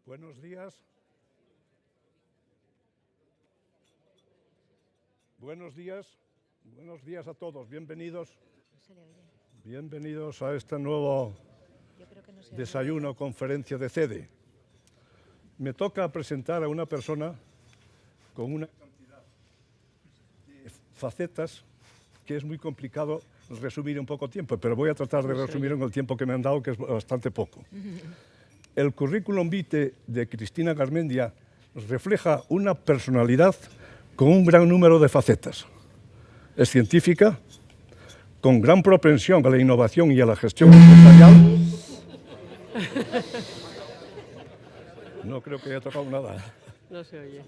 Buenos días. Buenos días. Buenos días a todos. Bienvenidos. Bienvenidos a este nuevo desayuno, conferencia de CEDE. Me toca presentar a una persona con una cantidad de facetas que es muy complicado resumir en poco tiempo, pero voy a tratar de resumir en el tiempo que me han dado, que es bastante poco. El currículum vitae de Cristina Garmendia refleja una personalidad con un gran número de facetas. Es científica, con gran propensión a la innovación y a la gestión empresarial. No creo que haya tocado nada. No se oye.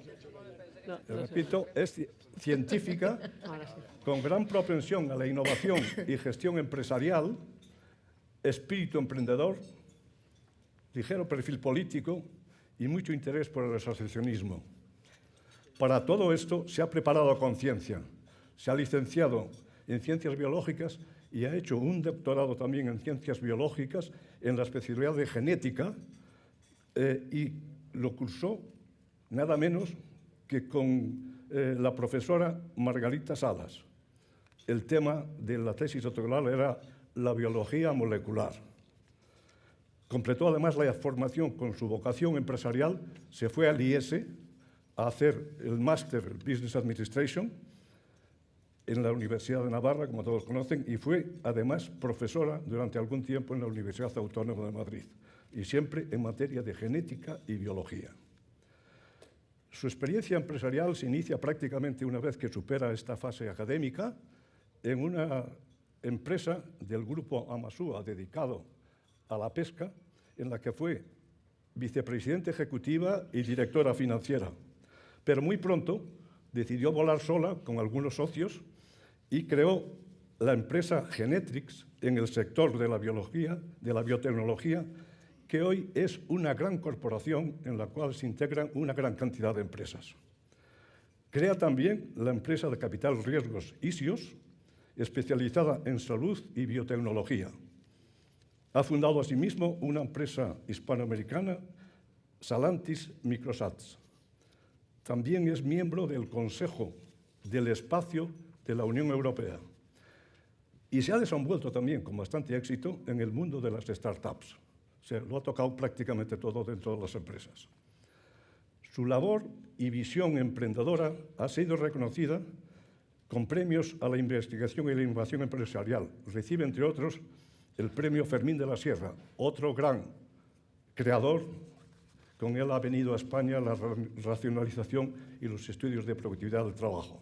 No, Repito, es científica, con gran propensión a la innovación y gestión empresarial, espíritu emprendedor, ligero perfil político y mucho interés por el asociacionismo. Para todo esto se ha preparado a conciencia, se ha licenciado en Ciencias Biológicas y ha hecho un doctorado también en Ciencias Biológicas en la especialidad de Genética y lo cursó nada menos que con la profesora Margarita Salas. El tema de la tesis doctoral era la biología molecular. Completó además la formación con su vocación empresarial, se fue al IES a hacer el máster Business Administration en la Universidad de Navarra, como todos conocen, y fue además profesora durante algún tiempo en la Universidad Autónoma de Madrid, y siempre en materia de genética y biología. Su experiencia empresarial se inicia prácticamente una vez que supera esta fase académica en una empresa del grupo Amasúa dedicado a la pesca, en la que fue vicepresidenta ejecutiva y directora financiera. Pero muy pronto decidió volar sola con algunos socios y creó la empresa Genetrix en el sector de la biología, de la biotecnología, que hoy es una gran corporación en la cual se integran una gran cantidad de empresas. Crea también la empresa de capital riesgos Isios, especializada en salud y biotecnología. Ha fundado asimismo una empresa hispanoamericana, Salantis Microsats. También es miembro del Consejo del Espacio de la Unión Europea y se ha desenvuelto también con bastante éxito en el mundo de las startups. Se lo ha tocado prácticamente todo dentro de las empresas. Su labor y visión emprendedora ha sido reconocida con premios a la investigación y la innovación empresarial. Recibe, entre otros, el premio Fermín de la Sierra, otro gran creador. Con él ha venido a España la racionalización y los estudios de productividad del trabajo.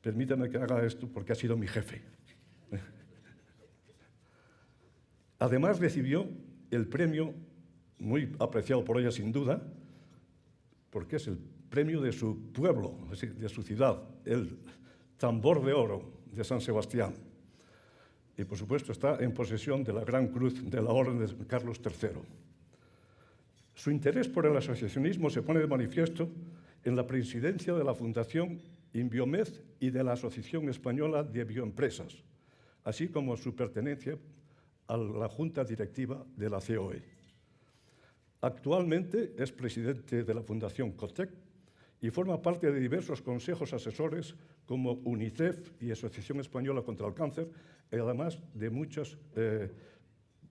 Permítame que haga esto porque ha sido mi jefe. Además recibió el premio, muy apreciado por ella sin duda, porque es el premio de su pueblo, de su ciudad, el Tambor de Oro de San Sebastián. Y, por supuesto, está en posesión de la Gran Cruz de la Orden de Carlos III. Su interés por el asociacionismo se pone de manifiesto en la presidencia de la Fundación Inbiomed y de la Asociación Española de Bioempresas, así como su pertenencia a la Junta Directiva de la COE. Actualmente es presidente de la Fundación COTEC y forma parte de diversos consejos asesores como UNICEF y Asociación Española contra el Cáncer, y además de muchos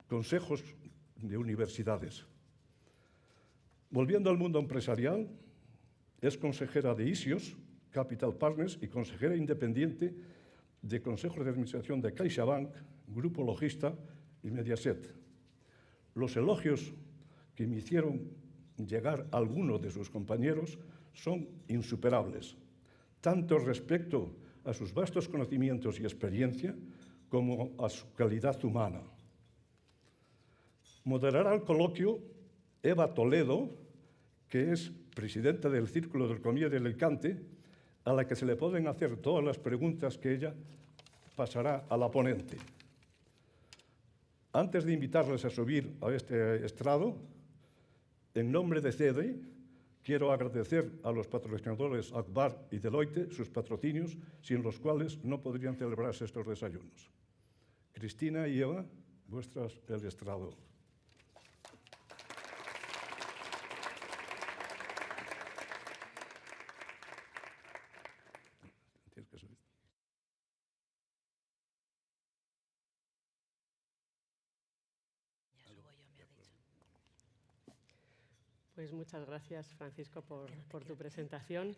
consejos de universidades. Volviendo al mundo empresarial, es consejera de Isios Capital Partners y consejera independiente de consejos de administración de CaixaBank, Grupo Logista y Mediaset. Los elogios que me hicieron llegar algunos de sus compañeros son insuperables, tanto respecto a sus vastos conocimientos y experiencia como a su calidad humana. Moderará el coloquio Eva Toledo, que es presidenta del Círculo del Comía de Alicante, a la que se le pueden hacer todas las preguntas que ella pasará a la ponente. Antes de invitarles a subir a este estrado, en nombre de CEDE, quiero agradecer a los patrocinadores Akbar y Deloitte sus patrocinios, sin los cuales no podrían celebrarse estos desayunos. Cristina y Eva, vuestras el estrado. Pues muchas gracias, Francisco, por tu presentación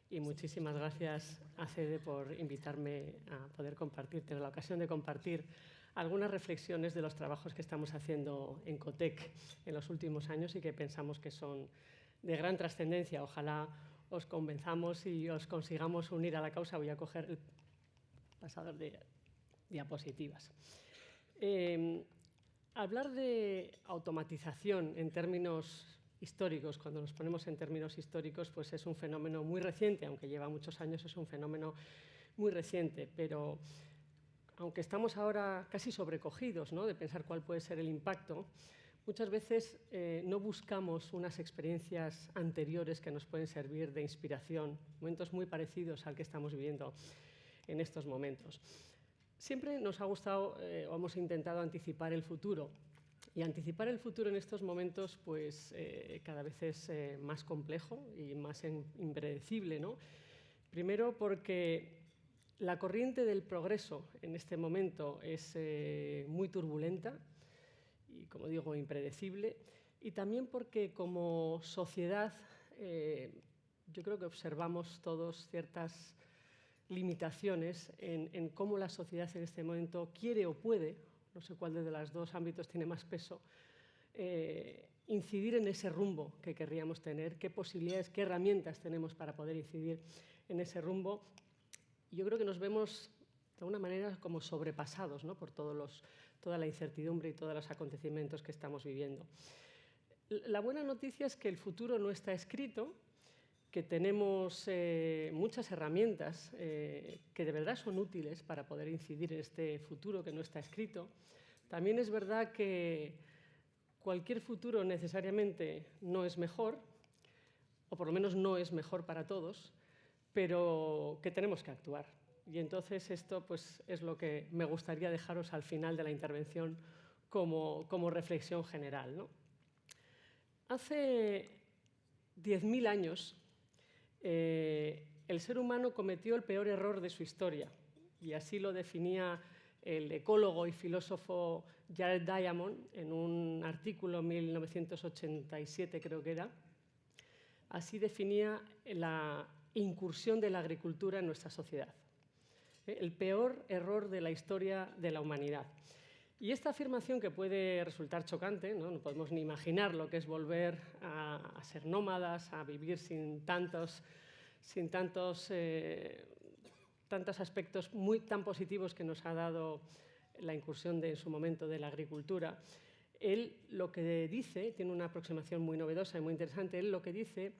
y muchísimas gracias a CEDE por invitarme a poder compartir, tener la ocasión de compartir algunas reflexiones de los trabajos que estamos haciendo en COTEC en los últimos años y que pensamos que son de gran trascendencia. Ojalá os convenzamos y os consigamos unir a la causa. Voy a coger el pasador de diapositivas. Hablar de automatización en términos históricos, cuando nos ponemos en términos históricos, pues es un fenómeno muy reciente, aunque lleva muchos años, es un fenómeno muy reciente, pero aunque estamos ahora casi sobrecogidos, ¿no?, de pensar cuál puede ser el impacto, muchas veces no buscamos unas experiencias anteriores que nos pueden servir de inspiración, momentos muy parecidos al que estamos viviendo en estos momentos. Siempre nos ha gustado o hemos intentado anticipar el futuro. Y anticipar el futuro en estos momentos pues, cada vez es más complejo y más impredecible, ¿no? Primero porque la corriente del progreso en este momento es muy turbulenta y, como digo, impredecible. Y también porque como sociedad yo creo que observamos todos ciertas limitaciones en cómo la sociedad en este momento quiere o puede, no sé cuál de los dos ámbitos tiene más peso, incidir en ese rumbo que querríamos tener, qué posibilidades, qué herramientas tenemos para poder incidir en ese rumbo. Yo creo que nos vemos de alguna manera como sobrepasados, ¿no?, por toda la incertidumbre y todos los acontecimientos que estamos viviendo. La buena noticia es que el futuro no está escrito, que tenemos muchas herramientas que de verdad son útiles para poder incidir en este futuro que no está escrito. También es verdad que cualquier futuro necesariamente no es mejor, o por lo menos no es mejor para todos, pero que tenemos que actuar. Y entonces esto pues, es lo que me gustaría dejaros al final de la intervención como reflexión general, ¿no? Hace 10.000 años, el ser humano cometió el peor error de su historia, y así lo definía el ecólogo y filósofo Jared Diamond en un artículo en 1987, creo que era. Así definía la incursión de la agricultura en nuestra sociedad. El peor error de la historia de la humanidad. Y esta afirmación, que puede resultar chocante, no podemos ni imaginar lo que es volver a ser nómadas, a vivir sin tantos aspectos tan positivos que nos ha dado la incursión en su momento de la agricultura. Él lo que dice, tiene una aproximación muy novedosa y muy interesante, él lo que dice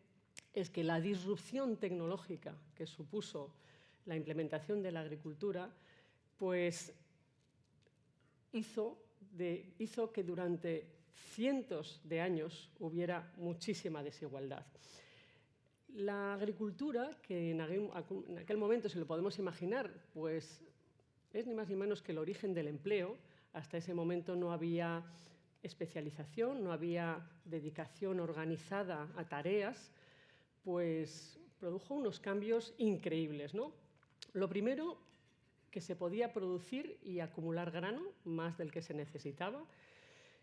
es que la disrupción tecnológica que supuso la implementación de la agricultura, pues hizo que durante cientos de años hubiera muchísima desigualdad. La agricultura, que en aquel momento, si lo podemos imaginar, pues es ni más ni menos que el origen del empleo. Hasta ese momento no había especialización, no había dedicación organizada a tareas, pues produjo unos cambios increíbles, ¿no? Lo primero, que se podía producir y acumular grano, más del que se necesitaba,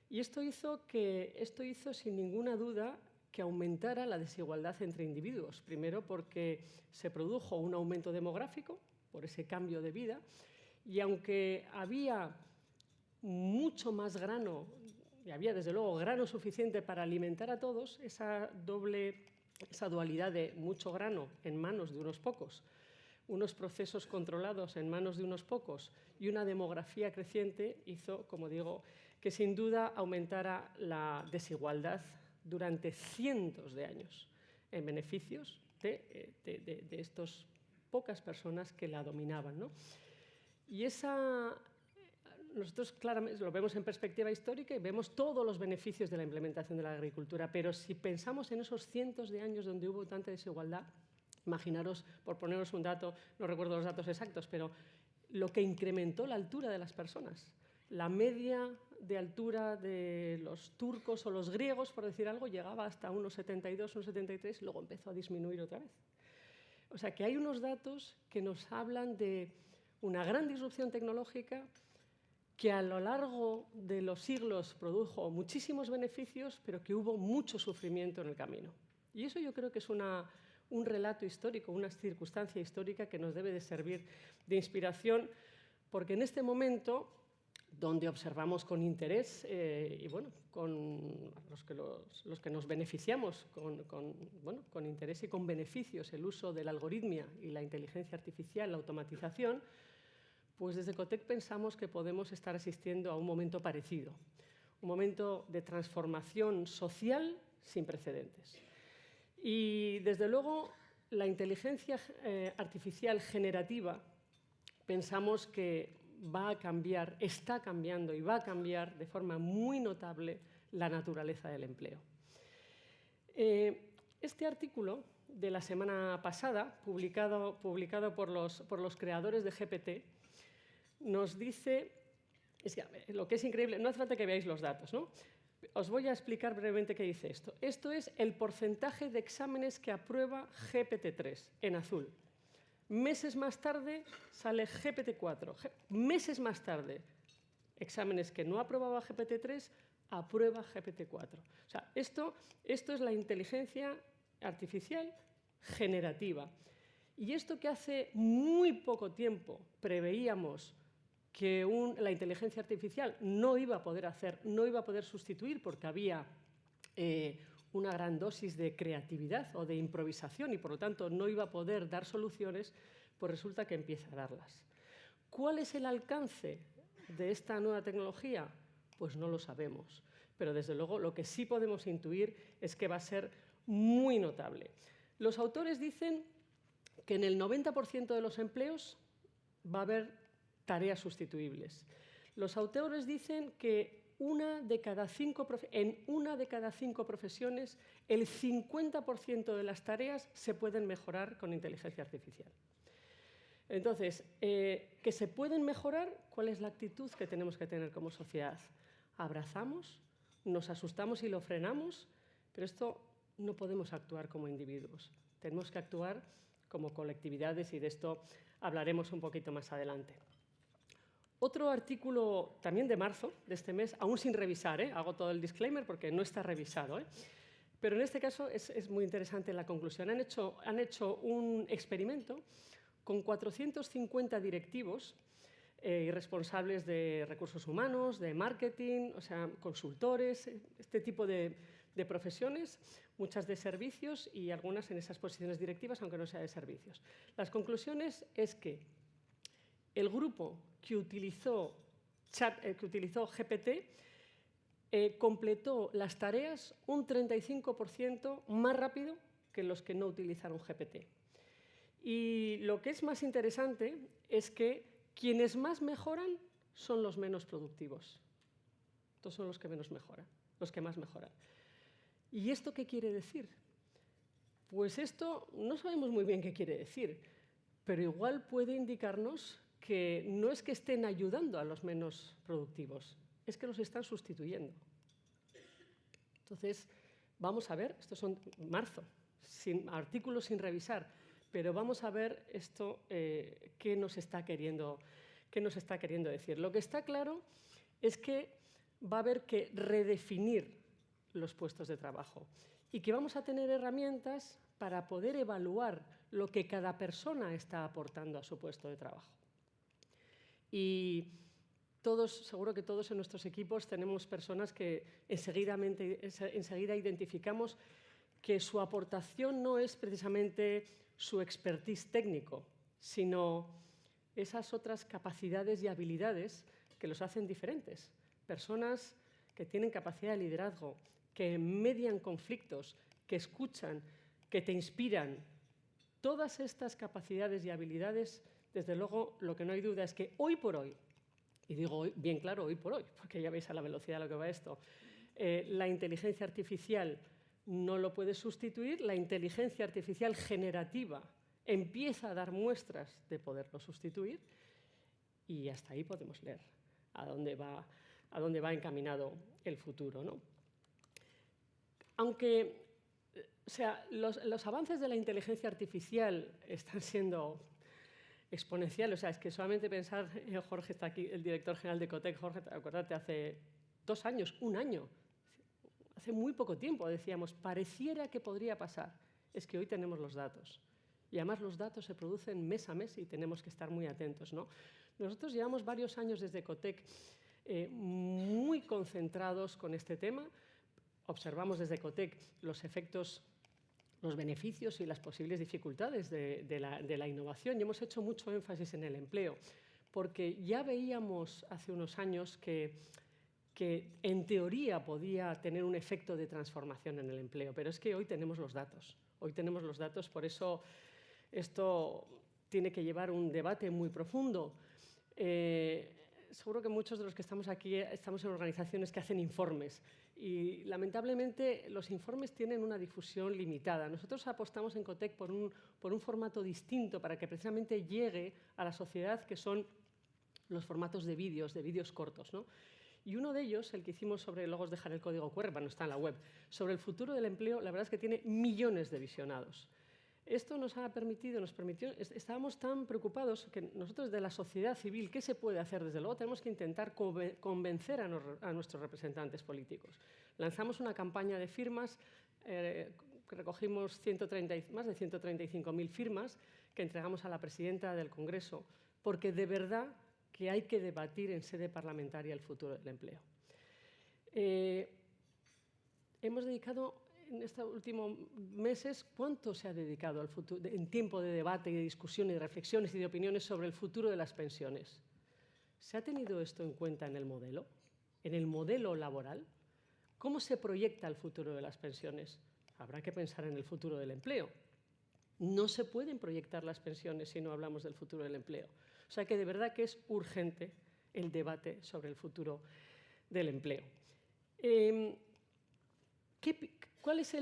y esto hizo sin ninguna duda que aumentara la desigualdad entre individuos. Primero porque se produjo un aumento demográfico por ese cambio de vida, y aunque había mucho más grano, y había desde luego grano suficiente para alimentar a todos, esa dualidad de mucho grano en manos de unos pocos, unos procesos controlados en manos de unos pocos y una demografía creciente hizo, como digo, que sin duda aumentara la desigualdad durante cientos de años en beneficios de estas pocas personas que la dominaban, ¿no? Y nosotros claramente lo vemos en perspectiva histórica y vemos todos los beneficios de la implementación de la agricultura, pero si pensamos en esos cientos de años donde hubo tanta desigualdad, imaginaros, por poneros un dato, no recuerdo los datos exactos, pero lo que incrementó la altura de las personas. La media de altura de los turcos o los griegos, por decir algo, llegaba hasta unos 72, unos 73, y luego empezó a disminuir otra vez. O sea que hay unos datos que nos hablan de una gran disrupción tecnológica que a lo largo de los siglos produjo muchísimos beneficios, pero que hubo mucho sufrimiento en el camino. Y eso yo creo que es un relato histórico, una circunstancia histórica que nos debe de servir de inspiración, porque en este momento, donde observamos con interés, y bueno, con los que nos beneficiamos con interés y con beneficios el uso de la algoritmia y la inteligencia artificial, la automatización, pues desde Ecotec pensamos que podemos estar asistiendo a un momento parecido, un momento de transformación social sin precedentes. Y desde luego la inteligencia artificial generativa pensamos que va a cambiar, está cambiando y va a cambiar de forma muy notable la naturaleza del empleo. Este artículo de la semana pasada, publicado por los creadores de GPT, nos dice, lo que es increíble, no hace falta que veáis los datos, ¿no? Os voy a explicar brevemente qué dice esto. Esto es el porcentaje de exámenes que aprueba GPT-3 en azul. Meses más tarde sale GPT-4. Meses más tarde, exámenes que no aprobaba GPT-3, aprueba GPT-4. O sea, esto es la inteligencia artificial generativa. Y esto que hace muy poco tiempo preveíamos que la inteligencia artificial no iba a poder hacer, no iba a poder sustituir porque había una gran dosis de creatividad o de improvisación y, por lo tanto, no iba a poder dar soluciones, pues resulta que empieza a darlas. ¿Cuál es el alcance de esta nueva tecnología? Pues no lo sabemos, pero desde luego lo que sí podemos intuir es que va a ser muy notable. Los autores dicen que en el 90% de los empleos va a haber tareas sustituibles. Los autores dicen que en una de cada cinco profesiones, el 50% de las tareas se pueden mejorar con inteligencia artificial. Entonces, ¿que se pueden mejorar? ¿Cuál es la actitud que tenemos que tener como sociedad? ¿Abrazamos? ¿Nos asustamos y lo frenamos? Pero esto no podemos actuar como individuos. Tenemos que actuar como colectividades y de esto hablaremos un poquito más adelante. Otro artículo también de marzo de este mes, aún sin revisar, hago todo el disclaimer porque no está revisado, pero en este caso es muy interesante la conclusión. Han hecho un experimento con 450 directivos y responsables de recursos humanos, de marketing, o sea, consultores, este tipo de profesiones, muchas de servicios y algunas en esas posiciones directivas, aunque no sea de servicios. Las conclusiones es que el grupo que utilizó GPT completó las tareas un 35% más rápido que los que no utilizaron GPT. Y lo que es más interesante es que quienes más mejoran son los menos productivos. Estos son los que menos mejoran, los que más mejoran. ¿Y esto qué quiere decir? Pues esto no sabemos muy bien qué quiere decir, pero igual puede indicarnos que no es que estén ayudando a los menos productivos, es que los están sustituyendo. Entonces, vamos a ver, estos son marzo, artículos sin revisar, pero vamos a ver esto qué nos está queriendo decir. Lo que está claro es que va a haber que redefinir los puestos de trabajo y que vamos a tener herramientas para poder evaluar lo que cada persona está aportando a su puesto de trabajo. Y seguro que todos en nuestros equipos tenemos personas que enseguida identificamos que su aportación no es precisamente su expertise técnico, sino esas otras capacidades y habilidades que los hacen diferentes. Personas que tienen capacidad de liderazgo, que median conflictos, que escuchan, que te inspiran. Todas estas capacidades y habilidades, desde luego, lo que no hay duda es que hoy por hoy, y digo hoy, bien claro, hoy por hoy, porque ya veis a la velocidad a lo que va esto, la inteligencia artificial no lo puede sustituir, la inteligencia artificial generativa empieza a dar muestras de poderlo sustituir y hasta ahí podemos leer a dónde va encaminado el futuro, ¿no? Aunque los avances de la inteligencia artificial están siendo exponencial. O sea, es que solamente pensar, Jorge está aquí, el director general de Ecotec. Jorge, acuérdate, hace 2 años, 1 año, hace muy poco tiempo decíamos, pareciera que podría pasar. Es que hoy tenemos los datos. Y además los datos se producen mes a mes y tenemos que estar muy atentos, ¿no? Nosotros llevamos varios años desde Ecotec muy concentrados con este tema. Observamos desde Ecotec los efectos, los beneficios y las posibles dificultades de la innovación, y hemos hecho mucho énfasis en el empleo, porque ya veíamos hace unos años que en teoría podía tener un efecto de transformación en el empleo, pero es que hoy tenemos los datos. Hoy tenemos los datos, por eso esto tiene que llevar un debate muy profundo. Seguro que muchos de los que estamos aquí estamos en organizaciones que hacen informes y lamentablemente los informes tienen una difusión limitada. Nosotros apostamos en Ecotec por un formato distinto para que precisamente llegue a la sociedad, que son los formatos de vídeos cortos, ¿no? Y uno de ellos, el que hicimos sobre, luego os dejaré el código QR, no está en la web, sobre el futuro del empleo, la verdad es que tiene millones de visionados. Esto nos permitió, estábamos tan preocupados que nosotros de la sociedad civil, ¿qué se puede hacer? Desde luego tenemos que intentar convencer a nuestros representantes políticos. Lanzamos una campaña de firmas, recogimos más de 135.000 firmas que entregamos a la presidenta del Congreso, porque de verdad que hay que debatir en sede parlamentaria el futuro del empleo. Hemos dedicado en estos últimos meses, ¿cuánto se ha dedicado al futuro, en tiempo de debate y de discusión y de reflexiones y de opiniones sobre el futuro de las pensiones? ¿Se ha tenido esto en cuenta en el modelo laboral? ¿Cómo se proyecta el futuro de las pensiones? Habrá que pensar en el futuro del empleo. No se pueden proyectar las pensiones si no hablamos del futuro del empleo. O sea que de verdad que es urgente el debate sobre el futuro del empleo. ¿Cuál es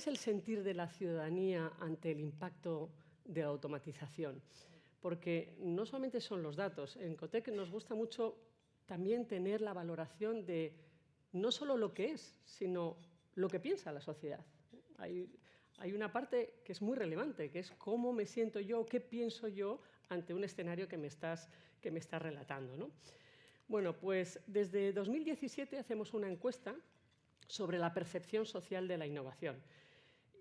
el sentir de la ciudadanía ante el impacto de la automatización? Porque no solamente son los datos. En Ecotec nos gusta mucho también tener la valoración de no solo lo que es, sino lo que piensa la sociedad. Hay una parte que es muy relevante, que es cómo me siento yo, qué pienso yo ante un escenario que me estás relatando, ¿no? Bueno, pues desde 2017 hacemos una encuesta sobre la percepción social de la innovación.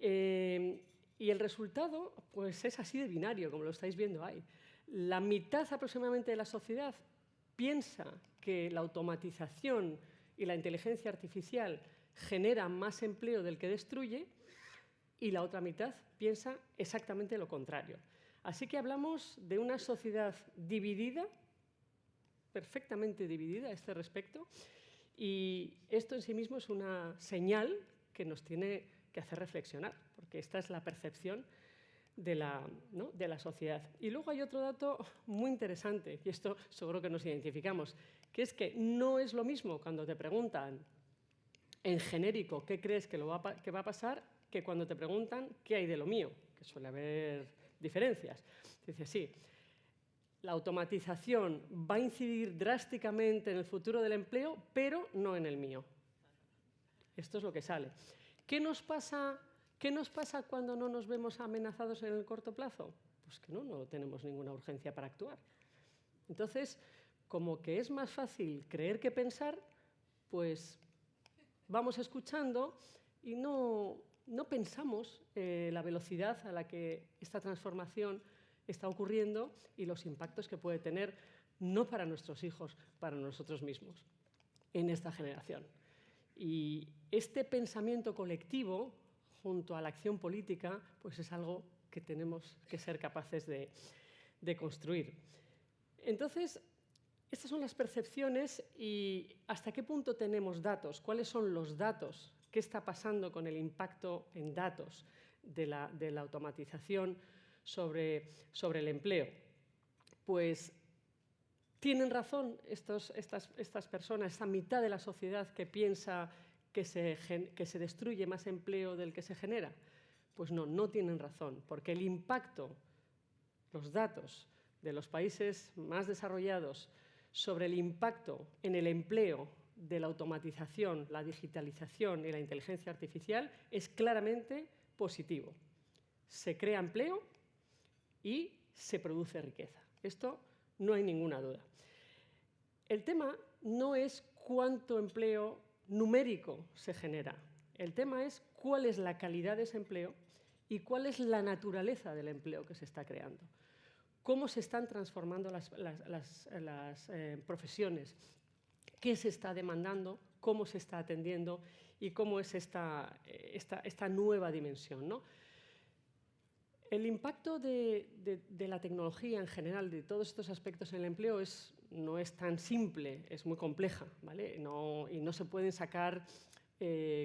Y el resultado pues, es así de binario, como lo estáis viendo ahí. La mitad aproximadamente de la sociedad piensa que la automatización y la inteligencia artificial generan más empleo del que destruye, y la otra mitad piensa exactamente lo contrario. Así que hablamos de una sociedad dividida, perfectamente dividida a este respecto, y esto en sí mismo es una señal que nos tiene que hacer reflexionar, porque esta es la percepción de la sociedad. Y luego hay otro dato muy interesante, y esto seguro que nos identificamos, que es que no es lo mismo cuando te preguntan en genérico qué crees que va a pasar, que cuando te preguntan qué hay de lo mío, que suele haber diferencias. Dice, sí, la automatización va a incidir drásticamente en el futuro del empleo, pero no en el mío. Esto es lo que sale. ¿Qué nos pasa cuando no nos vemos amenazados en el corto plazo? Pues que no tenemos ninguna urgencia para actuar. Entonces, como que es más fácil creer que pensar, pues vamos escuchando y no pensamos la velocidad a la que esta transformación está ocurriendo y los impactos que puede tener, no para nuestros hijos, para nosotros mismos, en esta generación. Y este pensamiento colectivo, junto a la acción política, pues es algo que tenemos que ser capaces de construir. Entonces, estas son las percepciones y ¿hasta qué punto tenemos datos? ¿Cuáles son los datos? ¿Qué está pasando con el impacto en datos de la automatización sobre el empleo? Pues tienen razón estas personas, esa mitad de la sociedad que piensa que se destruye más empleo del que se genera. Pues no tienen razón, porque el impacto, los datos de los países más desarrollados sobre el impacto en el empleo de la automatización, la digitalización y la inteligencia artificial es claramente positivo. Se crea empleo y se produce riqueza. Esto no hay ninguna duda. El tema no es cuánto empleo numérico se genera. El tema es cuál es la calidad de ese empleo y cuál es la naturaleza del empleo que se está creando. Cómo se están transformando las profesiones, qué se está demandando, cómo se está atendiendo y cómo es esta nueva dimensión, ¿no? El impacto de la tecnología en general, de todos estos aspectos en el empleo, no es tan simple, es muy compleja, ¿vale? Y no se pueden sacar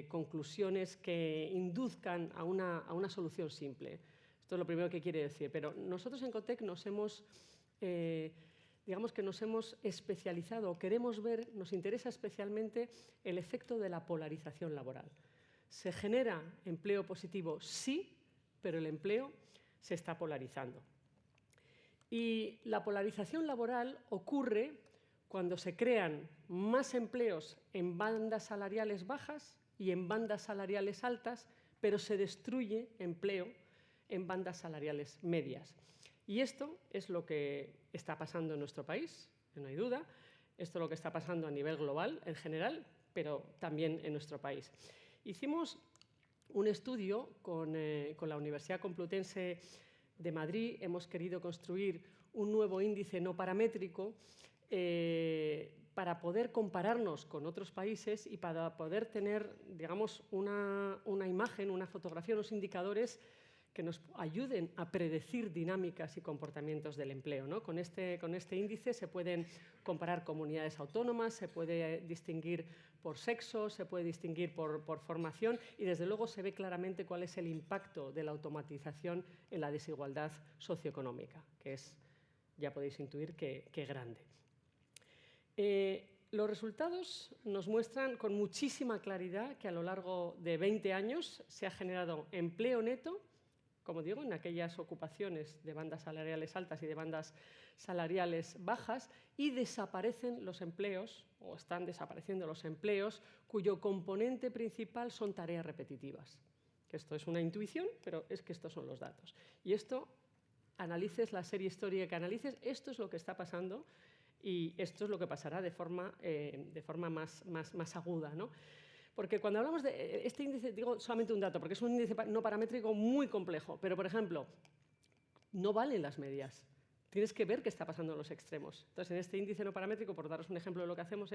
conclusiones que induzcan a una solución simple. Esto es lo primero que quiere decir. Pero nosotros en Cotec digamos que nos hemos especializado, o queremos ver, nos interesa especialmente el efecto de la polarización laboral. ¿Se genera empleo positivo? Sí, pero el empleo se está polarizando. Y la polarización laboral ocurre cuando se crean más empleos en bandas salariales bajas y en bandas salariales altas, pero se destruye empleo en bandas salariales medias. Y esto es lo que está pasando en nuestro país, no hay duda. Esto es lo que está pasando a nivel global en general, pero también en nuestro país. Hicimos un estudio con la Universidad Complutense de Madrid. Hemos querido construir un nuevo índice no paramétrico para poder compararnos con otros países y para poder tener, digamos, una imagen, una fotografía, unos indicadores que nos ayuden a predecir dinámicas y comportamientos del empleo, ¿no? Con este índice se pueden comparar comunidades autónomas, se puede distinguir por sexo, se puede distinguir por formación y, desde luego, se ve claramente cuál es el impacto de la automatización en la desigualdad socioeconómica, que es, ya podéis intuir, que grande. Los resultados nos muestran con muchísima claridad que a lo largo de 20 años se ha generado empleo neto, como digo, en aquellas ocupaciones de bandas salariales altas y de bandas salariales bajas, y desaparecen los empleos, o están desapareciendo los empleos, cuyo componente principal son tareas repetitivas. Esto es una intuición, pero es que estos son los datos. Y esto, analices la serie histórica que analices, esto es lo que está pasando y esto es lo que pasará de forma más aguda, ¿no? Porque cuando hablamos de este índice, digo solamente un dato, porque es un índice no paramétrico muy complejo, pero, por ejemplo, no valen las medias. Tienes que ver qué está pasando en los extremos. Entonces, en este índice no paramétrico, por daros un ejemplo de lo que hacemos,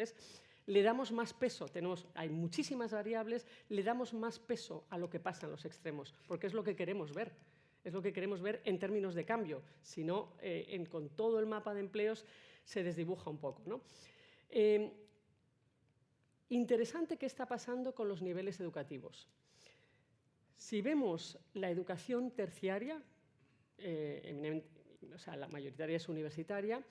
le damos más peso, hay muchísimas variables, le damos más peso a lo que pasa en los extremos, porque es lo que queremos ver. Es lo que queremos ver en términos de cambio. Si no, con todo el mapa de empleos se desdibuja un poco, ¿no? Interesante qué está pasando con los niveles educativos. Si vemos la educación terciaria, o sea, la mayoritaria es universitaria,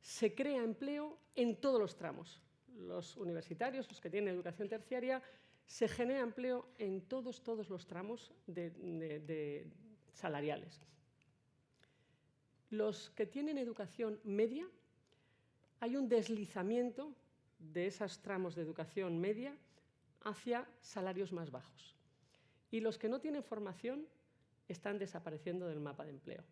se crea empleo en todos los tramos. Los universitarios, los que tienen educación terciaria, se genera empleo en todos los tramos salariales. Los que tienen educación media, hay un deslizamiento de esos tramos de educación media hacia salarios más bajos. Y los que no tienen formación están desapareciendo del mapa de empleo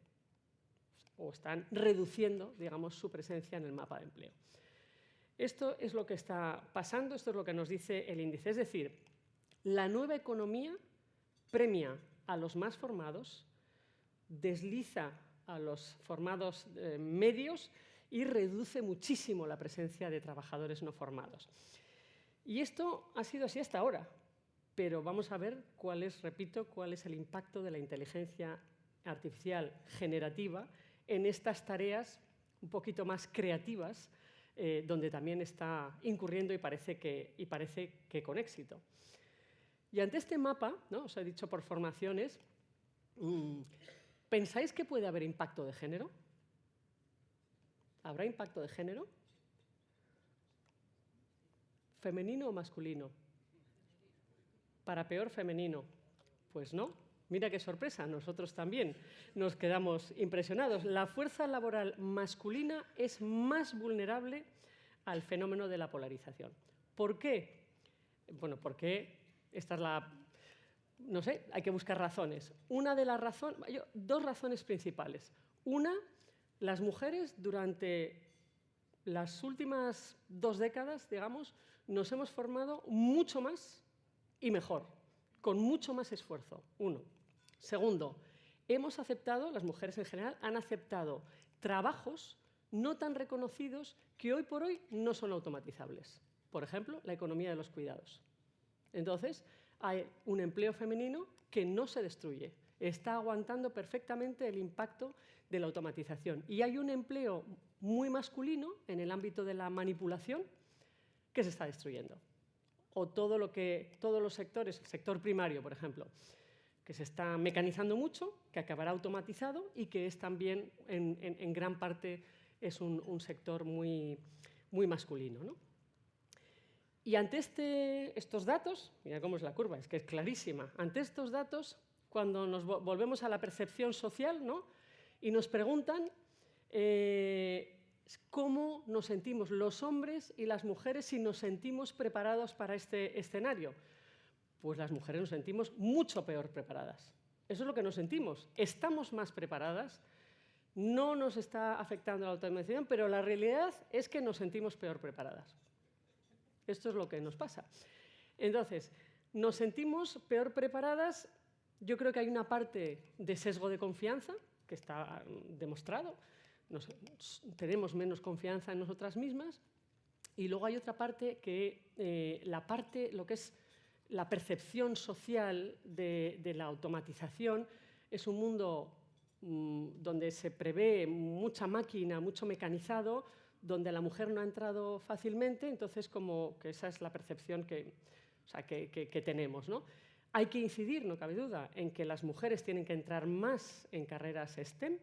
o están reduciendo, digamos, su presencia en el mapa de empleo. Esto es lo que está pasando, esto es lo que nos dice el índice. Es decir, la nueva economía premia a los más formados, desliza a los formados medios y reduce muchísimo la presencia de trabajadores no formados. Y esto ha sido así hasta ahora, pero vamos a ver cuál es el impacto de la inteligencia artificial generativa en estas tareas un poquito más creativas, donde también está incurriendo y parece que con éxito. Y ante este mapa, ¿no? Os he dicho por formaciones, ¿pensáis que puede haber impacto de género? ¿Habrá impacto de género? ¿Femenino o masculino? Para peor, femenino. Pues no. Mira qué sorpresa, nosotros también nos quedamos impresionados. La fuerza laboral masculina es más vulnerable al fenómeno de la polarización. ¿Por qué? Bueno, porque esta es la... No sé, hay que buscar razones. Dos razones principales. Una Las mujeres, durante las últimas 2 décadas, digamos, nos hemos formado mucho más y mejor, con mucho más esfuerzo, 1. Segundo, hemos aceptado, las mujeres en general, han aceptado trabajos no tan reconocidos que hoy por hoy no son automatizables. Por ejemplo, la economía de los cuidados. Entonces, hay un empleo femenino que no se destruye, está aguantando perfectamente el impacto de la automatización. Y hay un empleo muy masculino en el ámbito de la manipulación que se está destruyendo. O todos los sectores, el sector primario, por ejemplo, que se está mecanizando mucho, que acabará automatizado y que es también, en gran parte, es un sector muy, muy masculino, ¿no? Y ante estos datos, mira cómo es la curva, es que es clarísima, ante estos datos, cuando nos volvemos a la percepción social, ¿no? Y nos preguntan cómo nos sentimos los hombres y las mujeres si nos sentimos preparados para este escenario. Pues las mujeres nos sentimos mucho peor preparadas. Eso es lo que nos sentimos. Estamos más preparadas, no nos está afectando la automatización, pero la realidad es que nos sentimos peor preparadas. Esto es lo que nos pasa. Entonces, nos sentimos peor preparadas. Yo creo que hay una parte de sesgo de confianza, que está demostrado. Tenemos menos confianza en nosotras mismas. Y luego hay otra parte que lo que es la percepción social de la automatización es un mundo donde se prevé mucha máquina, mucho mecanizado, donde la mujer no ha entrado fácilmente, entonces como que esa es la percepción que tenemos, ¿no? Hay que incidir, no cabe duda, en que las mujeres tienen que entrar más en carreras STEM,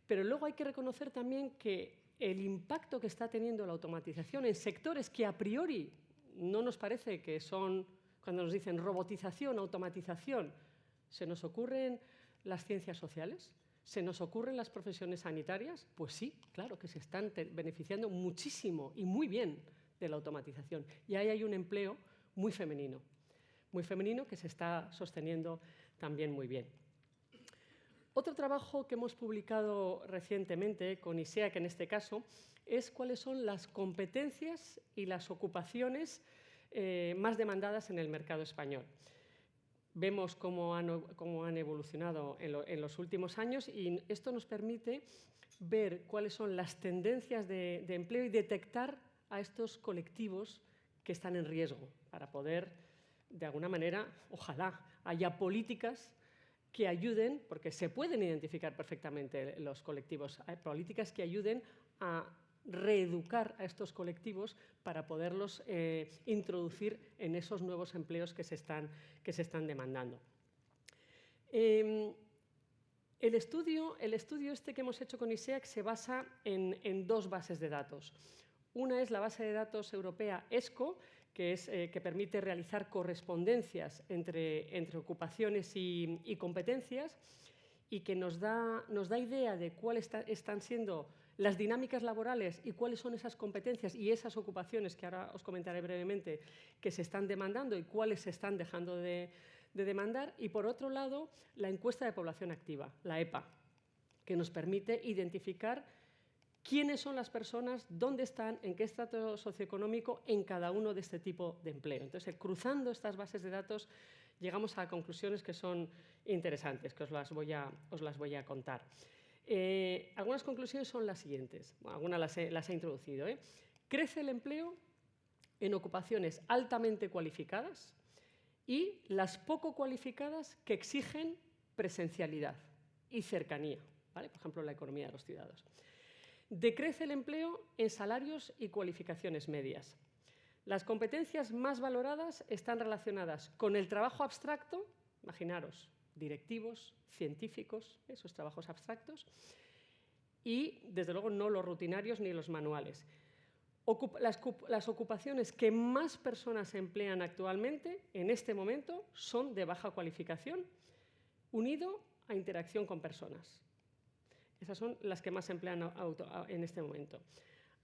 pero luego hay que reconocer también que el impacto que está teniendo la automatización en sectores que a priori no nos parece que son, cuando nos dicen robotización, automatización, se nos ocurren las ciencias sociales, se nos ocurren las profesiones sanitarias, pues sí, claro que se están beneficiando muchísimo y muy bien de la automatización. Y ahí hay un empleo muy femenino que se está sosteniendo también muy bien. Otro trabajo que hemos publicado recientemente con ISEAC en este caso es cuáles son las competencias y las ocupaciones más demandadas en el mercado español. Vemos cómo han evolucionado en los últimos años y esto nos permite ver cuáles son las tendencias de empleo y detectar a estos colectivos que están en riesgo para poder, de alguna manera, ojalá haya políticas que ayuden, porque se pueden identificar perfectamente los colectivos, hay políticas que ayuden a reeducar a estos colectivos para poderlos introducir en esos nuevos empleos que se están demandando. El estudio este que hemos hecho con ISEAC se basa en 2 bases de datos. Una es la base de datos europea ESCO, que permite realizar correspondencias entre ocupaciones y competencias y que nos da idea de cuáles están siendo las dinámicas laborales y cuáles son esas competencias y esas ocupaciones que ahora os comentaré brevemente que se están demandando y cuáles se están dejando de demandar. Y por otro lado, la encuesta de población activa, la EPA, que nos permite identificar quiénes son las personas, dónde están, en qué estrato socioeconómico en cada uno de este tipo de empleo. Entonces, cruzando estas bases de datos, llegamos a conclusiones que son interesantes, que os las voy a contar. Algunas conclusiones son las siguientes. Bueno, algunas las he introducido. Crece el empleo en ocupaciones altamente cualificadas y las poco cualificadas que exigen presencialidad y cercanía, ¿vale? Por ejemplo, la economía de los ciudadanos. Decrece el empleo en salarios y cualificaciones medias. Las competencias más valoradas están relacionadas con el trabajo abstracto, imaginaros, directivos, científicos, esos trabajos abstractos, y, desde luego, no los rutinarios ni los manuales. Las ocupaciones que más personas emplean actualmente, en este momento, son de baja cualificación, unido a interacción con personas. Esas son las que más se emplean en este momento.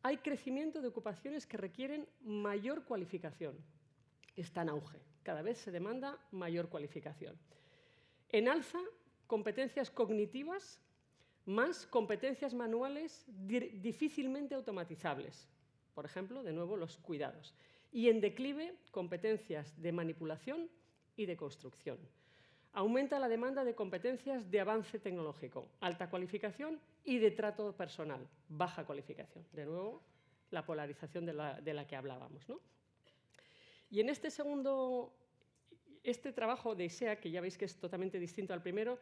Hay crecimiento de ocupaciones que requieren mayor cualificación. Está en auge. Cada vez se demanda mayor cualificación. En alza, competencias cognitivas más competencias manuales difícilmente automatizables. Por ejemplo, de nuevo, los cuidados. Y en declive, competencias de manipulación y de construcción. Aumenta la demanda de competencias de avance tecnológico, alta cualificación y de trato personal, baja cualificación. De nuevo, la polarización de la que hablábamos, ¿no? Y en este trabajo de ISEA, que ya veis que es totalmente distinto al primero,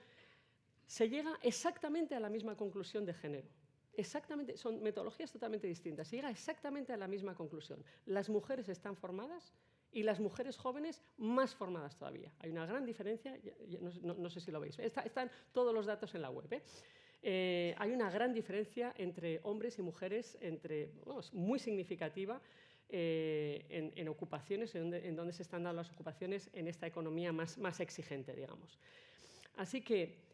se llega exactamente a la misma conclusión de género. Exactamente, son metodologías totalmente distintas. Se llega exactamente a la misma conclusión. Las mujeres están formadas y las mujeres jóvenes más formadas todavía. Hay una gran diferencia, no sé si lo veis. Están todos los datos en la web, ¿eh? Hay una gran diferencia entre hombres y mujeres, muy significativa, en ocupaciones, en donde se están dando las ocupaciones en esta economía más exigente, digamos. Así que,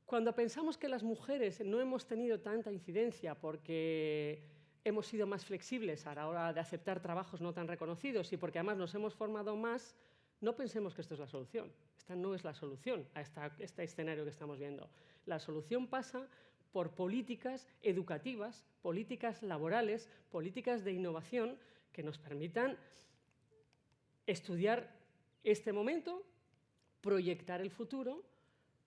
cuando pensamos que las mujeres no hemos tenido tanta incidencia porque hemos sido más flexibles a la hora de aceptar trabajos no tan reconocidos y porque además nos hemos formado más, no pensemos que esto es la solución. Esta no es la solución a este escenario que estamos viendo. La solución pasa por políticas educativas, políticas laborales, políticas de innovación que nos permitan estudiar este momento, proyectar el futuro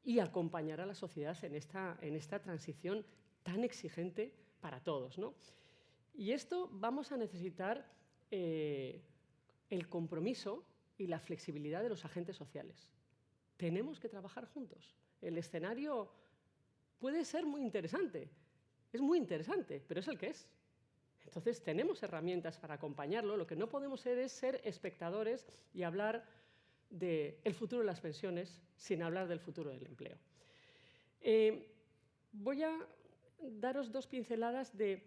y acompañar a la sociedad en esta transición tan exigente para todos, ¿no? Y esto vamos a necesitar el compromiso y la flexibilidad de los agentes sociales. Tenemos que trabajar juntos. El escenario puede ser muy interesante, es muy interesante, pero es el que es. Entonces, tenemos herramientas para acompañarlo. Lo que no podemos ser es ser espectadores y hablar del futuro de las pensiones sin hablar del futuro del empleo. Voy a daros dos pinceladas de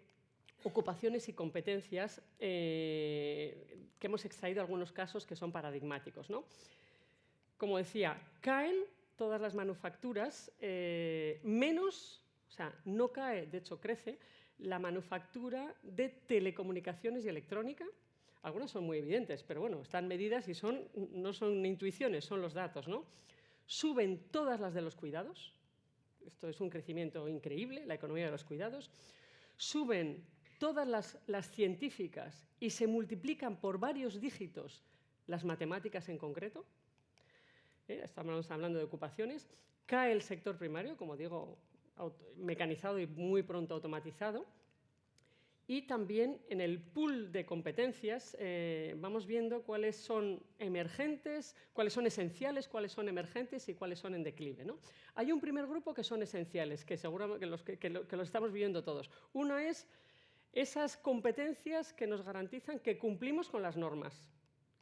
ocupaciones y competencias que hemos extraído algunos casos que son paradigmáticos, ¿no? Como decía, caen todas las manufacturas, no cae, de hecho crece, la manufactura de telecomunicaciones y electrónica. Algunas son muy evidentes, pero bueno, están medidas y no son intuiciones, son los datos, ¿no? Suben todas las de los cuidados. Esto es un crecimiento increíble, la economía de los cuidados. Suben todas las científicas y se multiplican por varios dígitos las matemáticas en concreto. Estamos hablando de ocupaciones. Cae el sector primario, como digo, mecanizado y muy pronto automatizado. Y también en el pool de competencias vamos viendo cuáles son emergentes, cuáles son esenciales, cuáles son emergentes y cuáles son en declive, ¿no? Hay un primer grupo que son esenciales, que seguramente que los estamos viviendo todos. Una es esas competencias que nos garantizan que cumplimos con las normas,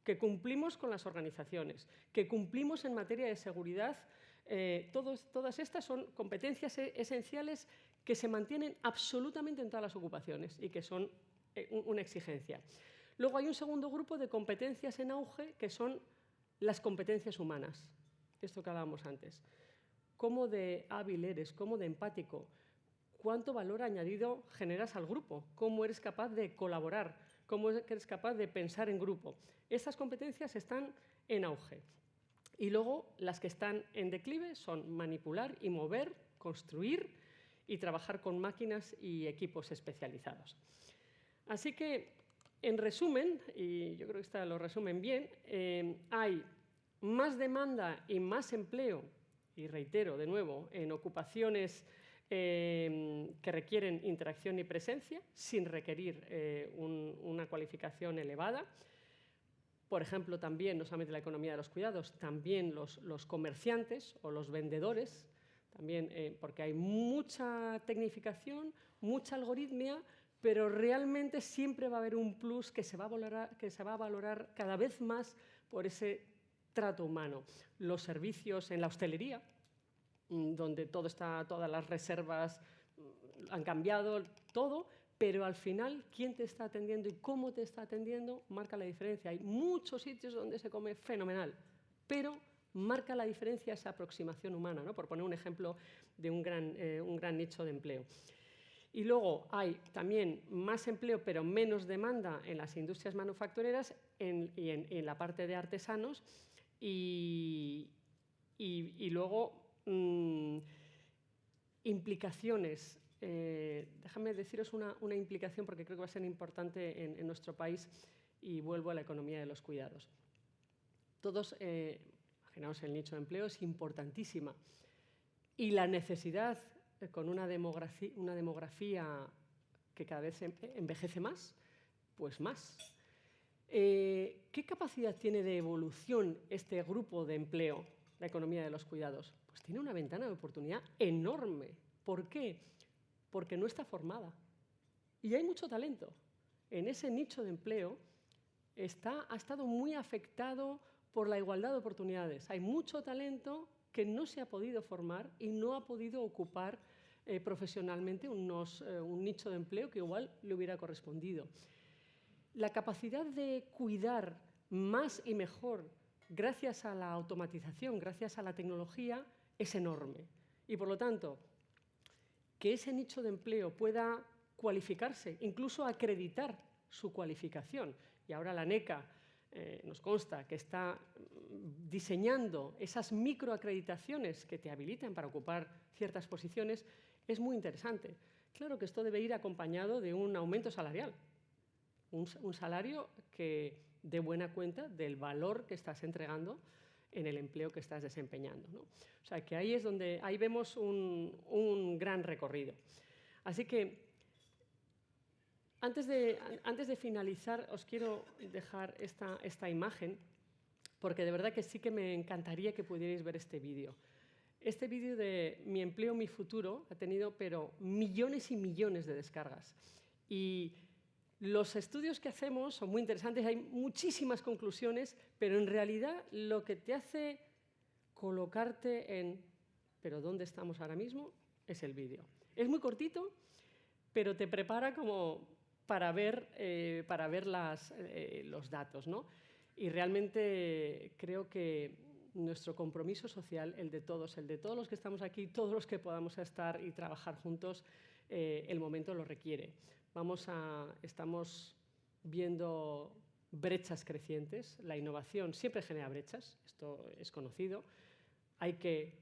que cumplimos con las organizaciones, que cumplimos en materia de seguridad. Todas estas son competencias esenciales que se mantienen absolutamente en todas las ocupaciones y que son una exigencia. Luego hay un segundo grupo de competencias en auge que son las competencias humanas, esto que hablábamos antes. ¿Cómo de hábil eres? ¿Cómo de empático? ¿Cuánto valor añadido generas al grupo? ¿Cómo eres capaz de colaborar? ¿Cómo eres capaz de pensar en grupo? Estas competencias están en auge. Y luego las que están en declive son manipular y mover, construir y trabajar con máquinas y equipos especializados. Así que, en resumen, y yo creo que esta lo resumen bien, hay más demanda y más empleo, y reitero de nuevo, en ocupaciones que requieren interacción y presencia, sin requerir una cualificación elevada. Por ejemplo, también, no solamente la economía de los cuidados, también los comerciantes o los vendedores, también porque hay mucha tecnificación, mucha algoritmia, pero realmente siempre va a haber un plus que se va a valorar cada vez más por ese trato humano. Los servicios en la hostelería, donde todas las reservas han cambiado, todo, pero al final, quién te está atendiendo y cómo te está atendiendo marca la diferencia. Hay muchos sitios donde se come fenomenal, pero marca la diferencia esa aproximación humana, ¿no? Por poner un ejemplo de un gran nicho de empleo. Y luego hay también más empleo, pero menos demanda en las industrias manufactureras y en la parte de artesanos. Y luego implicaciones. Déjame deciros una implicación porque creo que va a ser importante en nuestro país y vuelvo a la economía de los cuidados. Todos, imaginaos el nicho de empleo, es importantísima y la necesidad con una demografía que cada vez envejece más, pues más. ¿Qué capacidad tiene de evolución este grupo de empleo, la economía de los cuidados? Pues tiene una ventana de oportunidad enorme. ¿Por qué? Porque no está formada. Y hay mucho talento. En ese nicho de empleo ha estado muy afectado por la igualdad de oportunidades. Hay mucho talento que no se ha podido formar y no ha podido ocupar profesionalmente un nicho de empleo que igual le hubiera correspondido. La capacidad de cuidar más y mejor gracias a la automatización, gracias a la tecnología, es enorme. Y por lo tanto, que ese nicho de empleo pueda cualificarse, incluso acreditar su cualificación. Y ahora la ANECA nos consta que está diseñando esas microacreditaciones que te habilitan para ocupar ciertas posiciones, es muy interesante. Claro que esto debe ir acompañado de un aumento salarial, un salario que dé buena cuenta del valor que estás entregando en el empleo que estás desempeñando, ¿no? O sea, que ahí es donde vemos un gran recorrido. Así que, antes de finalizar, os quiero dejar esta imagen, porque de verdad que sí que me encantaría que pudierais ver este vídeo. Este vídeo de Mi empleo, mi futuro ha tenido millones y millones de descargas. Y los estudios que hacemos son muy interesantes, hay muchísimas conclusiones, pero en realidad lo que te hace colocarte en ¿pero dónde estamos ahora mismo? Es el vídeo. Es muy cortito, pero te prepara como para ver los datos, ¿no? Y realmente creo que nuestro compromiso social, el de todos los que estamos aquí, todos los que podamos estar y trabajar juntos, el momento lo requiere. Estamos viendo brechas crecientes. La innovación siempre genera brechas, esto es conocido. Hay que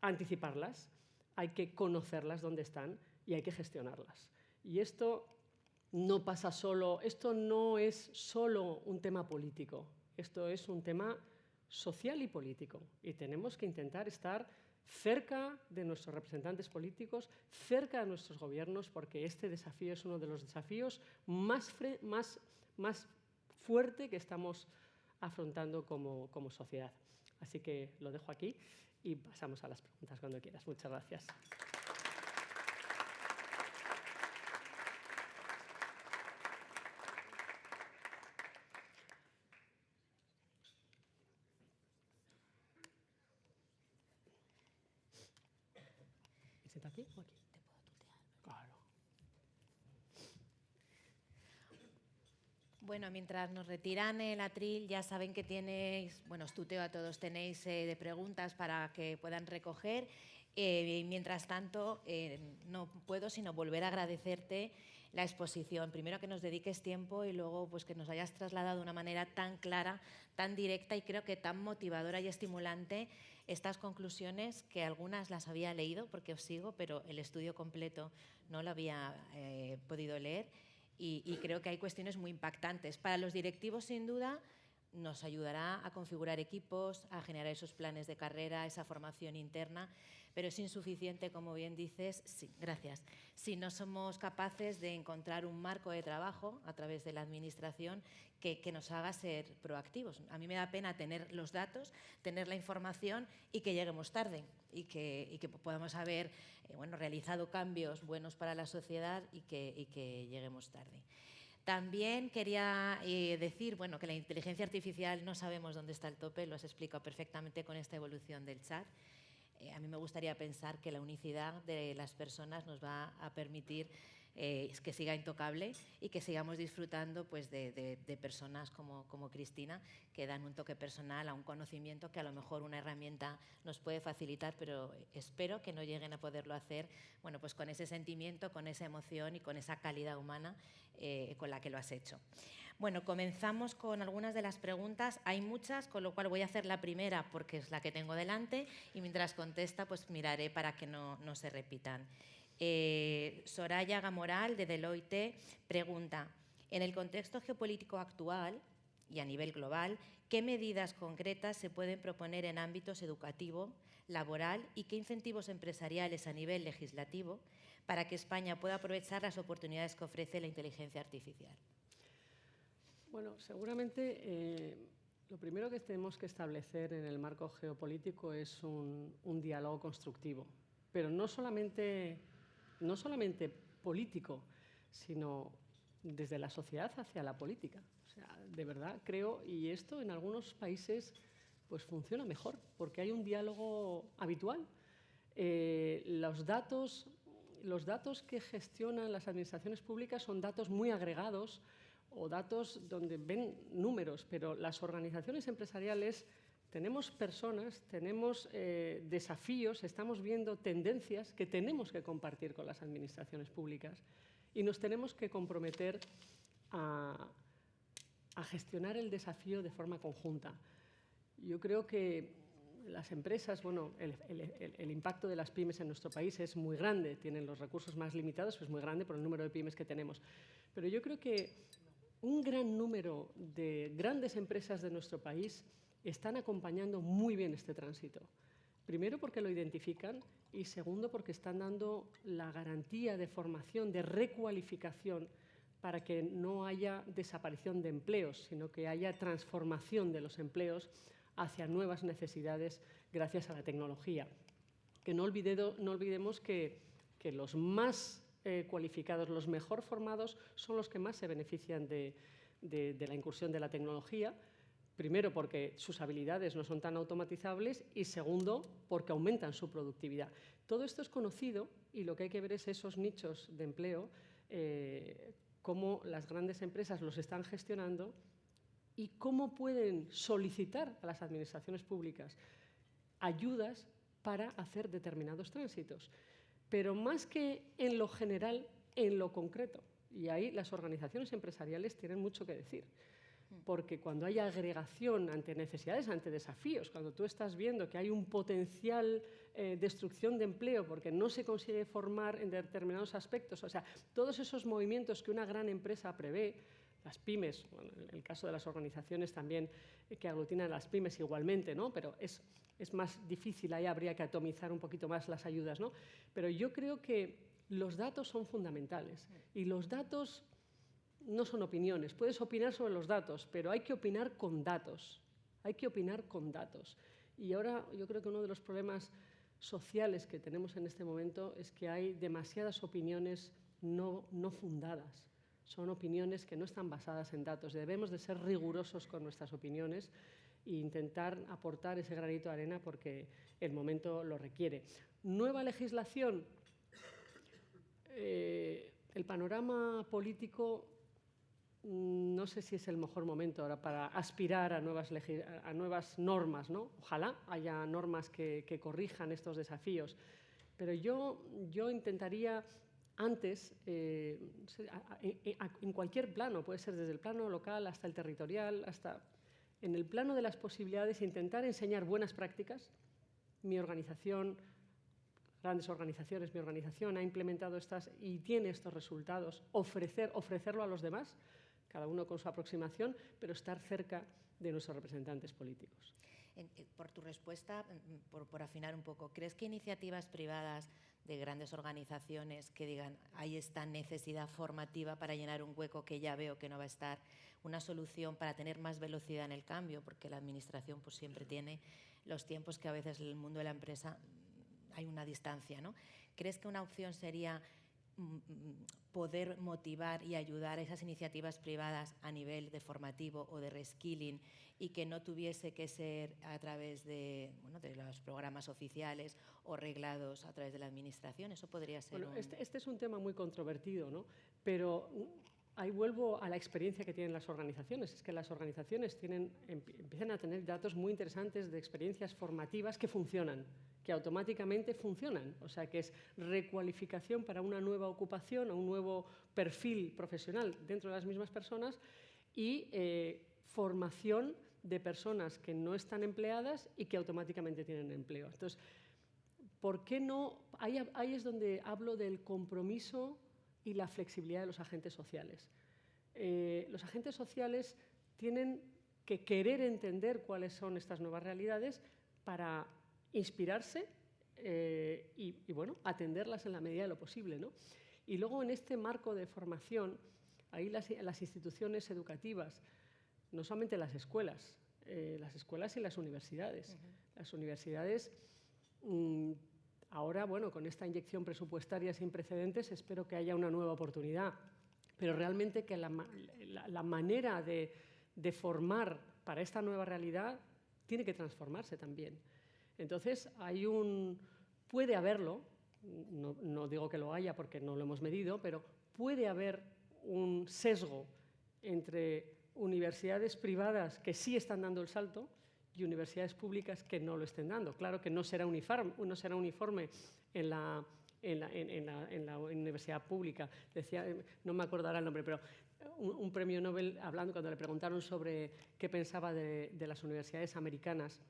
anticiparlas, hay que conocerlas dónde están y hay que gestionarlas. Y esto no pasa solo, esto no es solo un tema político, esto es un tema social y político. Y tenemos que intentar estar cerca de nuestros representantes políticos, cerca de nuestros gobiernos, porque este desafío es uno de los desafíos más fuerte que estamos afrontando como sociedad. Así que lo dejo aquí y pasamos a las preguntas cuando quieras. Muchas gracias. ¿Está aquí o aquí? Te puedo tutear. Claro. Bueno, mientras nos retiran el atril, ya saben que tenéis, bueno, os tuteo a todos, tenéis de preguntas para que puedan recoger. Y mientras tanto, no puedo sino volver a agradecerte la exposición. Primero, que nos dediques tiempo y luego pues, que nos hayas trasladado de una manera tan clara, tan directa y creo que tan motivadora y estimulante estas conclusiones, que algunas las había leído porque os sigo, pero el estudio completo no lo había podido leer. Y creo que hay cuestiones muy impactantes. Para los directivos, sin duda, nos ayudará a configurar equipos, a generar esos planes de carrera, esa formación interna, pero es insuficiente, como bien dices, sí, gracias, si no somos capaces de encontrar un marco de trabajo a través de la administración que nos haga ser proactivos. A mí me da pena tener los datos, tener la información y que lleguemos tarde y que podamos haber realizado cambios buenos para la sociedad y que lleguemos tarde. También quería decir que la inteligencia artificial no sabemos dónde está el tope, lo has explicado perfectamente con esta evolución del chat. A mí me gustaría pensar que la unicidad de las personas nos va a permitir que siga intocable y que sigamos disfrutando pues, de personas como Cristina, que dan un toque personal a un conocimiento que a lo mejor una herramienta nos puede facilitar, pero espero que no lleguen a poderlo hacer pues con ese sentimiento, con esa emoción y con esa calidad humana con la que lo has hecho. Bueno, comenzamos con algunas de las preguntas. Hay muchas, con lo cual voy a hacer la primera porque es la que tengo delante y mientras contesta pues miraré para que no se repitan. Soraya Gamoral, de Deloitte, pregunta: en el contexto geopolítico actual y a nivel global, ¿qué medidas concretas se pueden proponer en ámbitos educativo, laboral y qué incentivos empresariales a nivel legislativo para que España pueda aprovechar las oportunidades que ofrece la inteligencia artificial? Bueno, seguramente lo primero que tenemos que establecer en el marco geopolítico es un diálogo constructivo, pero no solamente político, sino desde la sociedad hacia la política. O sea, de verdad creo, y esto en algunos países pues funciona mejor, porque hay un diálogo habitual. Los datos que gestionan las administraciones públicas son datos muy agregados o datos donde ven números, pero las organizaciones empresariales tenemos personas, tenemos desafíos, estamos viendo tendencias que tenemos que compartir con las administraciones públicas y nos tenemos que comprometer a gestionar el desafío de forma conjunta. Yo creo que las empresas, bueno, el impacto de las pymes en nuestro país es muy grande, tienen los recursos más limitados, pero es muy grande por el número de pymes que tenemos. Pero yo creo que un gran número de grandes empresas de nuestro país están acompañando muy bien este tránsito. Primero porque lo identifican y segundo porque están dando la garantía de formación, de recualificación para que no haya desaparición de empleos, sino que haya transformación de los empleos hacia nuevas necesidades gracias a la tecnología. Que no olvidemos que los más cualificados, los mejor formados, son los que más se benefician de la incursión de la tecnología. Primero, porque sus habilidades no son tan automatizables y segundo, porque aumentan su productividad. Todo esto es conocido y lo que hay que ver es esos nichos de empleo, cómo las grandes empresas los están gestionando y cómo pueden solicitar a las administraciones públicas ayudas para hacer determinados tránsitos. Pero más que en lo general, en lo concreto. Y ahí las organizaciones empresariales tienen mucho que decir. Porque cuando hay agregación ante necesidades, ante desafíos, cuando tú estás viendo que hay un potencial destrucción de empleo porque no se consigue formar en determinados aspectos, o sea, todos esos movimientos que una gran empresa prevé, las pymes, bueno, en el caso de las organizaciones también que aglutinan las pymes igualmente, ¿no? Pero es más difícil, ahí habría que atomizar un poquito más las ayudas, ¿no? Pero yo creo que los datos son fundamentales y los datos no son opiniones. Puedes opinar sobre los datos, pero hay que opinar con datos. Hay que opinar con datos. Y ahora yo creo que uno de los problemas sociales que tenemos en este momento es que hay demasiadas opiniones no fundadas. Son opiniones que no están basadas en datos. Debemos de ser rigurosos con nuestras opiniones e intentar aportar ese granito de arena porque el momento lo requiere. Nueva legislación. El panorama político no sé si es el mejor momento ahora para aspirar a nuevas normas, ¿no? Ojalá haya normas que corrijan estos desafíos. Pero yo intentaría antes, en cualquier plano, puede ser desde el plano local hasta el territorial, hasta en el plano de las posibilidades, intentar enseñar buenas prácticas. Mi organización, grandes organizaciones, mi organización ha implementado estas y tiene estos resultados. Ofrecerlo a los demás, cada uno con su aproximación, pero estar cerca de nuestros representantes políticos. Por tu respuesta, por afinar un poco, ¿crees que iniciativas privadas de grandes organizaciones que digan hay esta necesidad formativa para llenar un hueco que ya veo que no va a estar, una solución para tener más velocidad en el cambio? Porque la administración pues, siempre tiene los tiempos que a veces en el mundo de la empresa hay una distancia, ¿no? ¿Crees que una opción sería poder motivar y ayudar a esas iniciativas privadas a nivel de formativo o de reskilling y que no tuviese que ser a través de los programas oficiales o reglados a través de la administración? Eso podría ser este es un tema muy controvertido, ¿no? Pero ahí vuelvo a la experiencia que tienen las organizaciones. Es que las organizaciones empiezan a tener datos muy interesantes de experiencias formativas que funcionan, que automáticamente funcionan. O sea, que es recualificación para una nueva ocupación, a un nuevo perfil profesional dentro de las mismas personas y formación de personas que no están empleadas y que automáticamente tienen empleo. Entonces, ¿por qué no? Ahí es donde hablo del compromiso y la flexibilidad de los agentes sociales. Los agentes sociales tienen que querer entender cuáles son estas nuevas realidades para inspirarse y bueno, atenderlas en la medida de lo posible, ¿no? Y luego, en este marco de formación, ahí las instituciones educativas, no solamente las escuelas y las universidades. Las universidades, ahora, bueno, con esta inyección presupuestaria sin precedentes, espero que haya una nueva oportunidad, pero realmente que la manera de formar para esta nueva realidad tiene que transformarse también. Entonces, puede haberlo, no digo que lo haya porque no lo hemos medido, pero puede haber un sesgo entre universidades privadas que sí están dando el salto y universidades públicas que no lo estén dando. Claro que no será uniforme en la universidad pública. Decía, no me acuerdo ahora el nombre, pero un premio Nobel, hablando, cuando le preguntaron sobre qué pensaba de las universidades americanas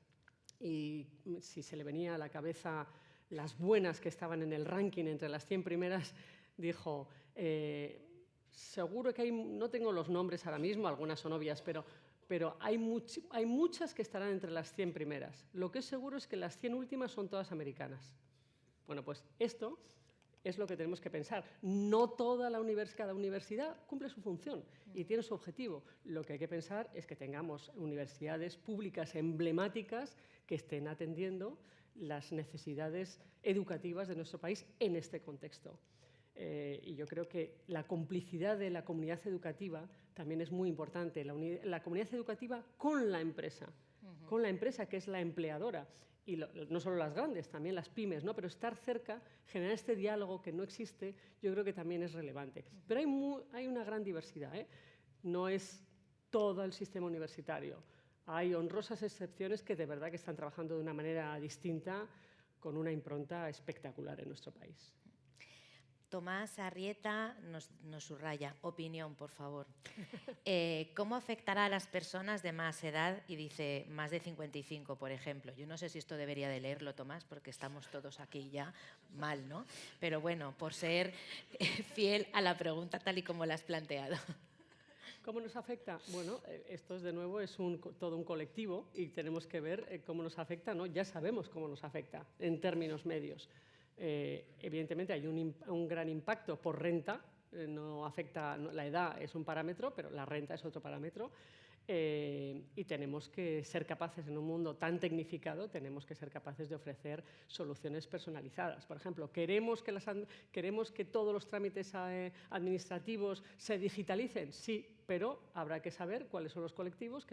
y si se le venía a la cabeza las buenas que estaban en el ranking entre las 100 primeras, dijo, seguro que no tengo los nombres ahora mismo, algunas son obvias, pero hay muchas que estarán entre las 100 primeras. Lo que es seguro es que las 100 últimas son todas americanas. Bueno, pues esto es lo que tenemos que pensar. No cada universidad cumple su función y tiene su objetivo. Lo que hay que pensar es que tengamos universidades públicas emblemáticas que estén atendiendo las necesidades educativas de nuestro país en este contexto. Y yo creo que la complicidad de la comunidad educativa también es muy importante. La comunidad educativa con la empresa, que es la empleadora. Y no solo las grandes, también las pymes, ¿no? Pero estar cerca, generar este diálogo que no existe, yo creo que también es relevante. Pero hay una gran diversidad, ¿eh? No es todo el sistema universitario. Hay honrosas excepciones que de verdad que están trabajando de una manera distinta, con una impronta espectacular en nuestro país. Tomás Arrieta nos subraya, opinión, por favor. ¿Cómo afectará a las personas de más edad? Y dice, más de 55, por ejemplo. Yo no sé si esto debería de leerlo, Tomás, porque estamos todos aquí ya mal, ¿no? Pero bueno, por ser fiel a la pregunta tal y como la has planteado. ¿Cómo nos afecta? Bueno, esto de nuevo es todo un colectivo y tenemos que ver cómo nos afecta, ¿no? Ya sabemos cómo nos afecta en términos medios. Evidentemente hay un gran impacto por renta, no afecta, la edad es un parámetro, pero la renta es otro parámetro, y tenemos que ser capaces, en un mundo tan tecnificado, tenemos que ser capaces de ofrecer soluciones personalizadas. Por ejemplo, queremos que todos los trámites administrativos se digitalicen, sí, pero habrá que saber cuáles son los colectivos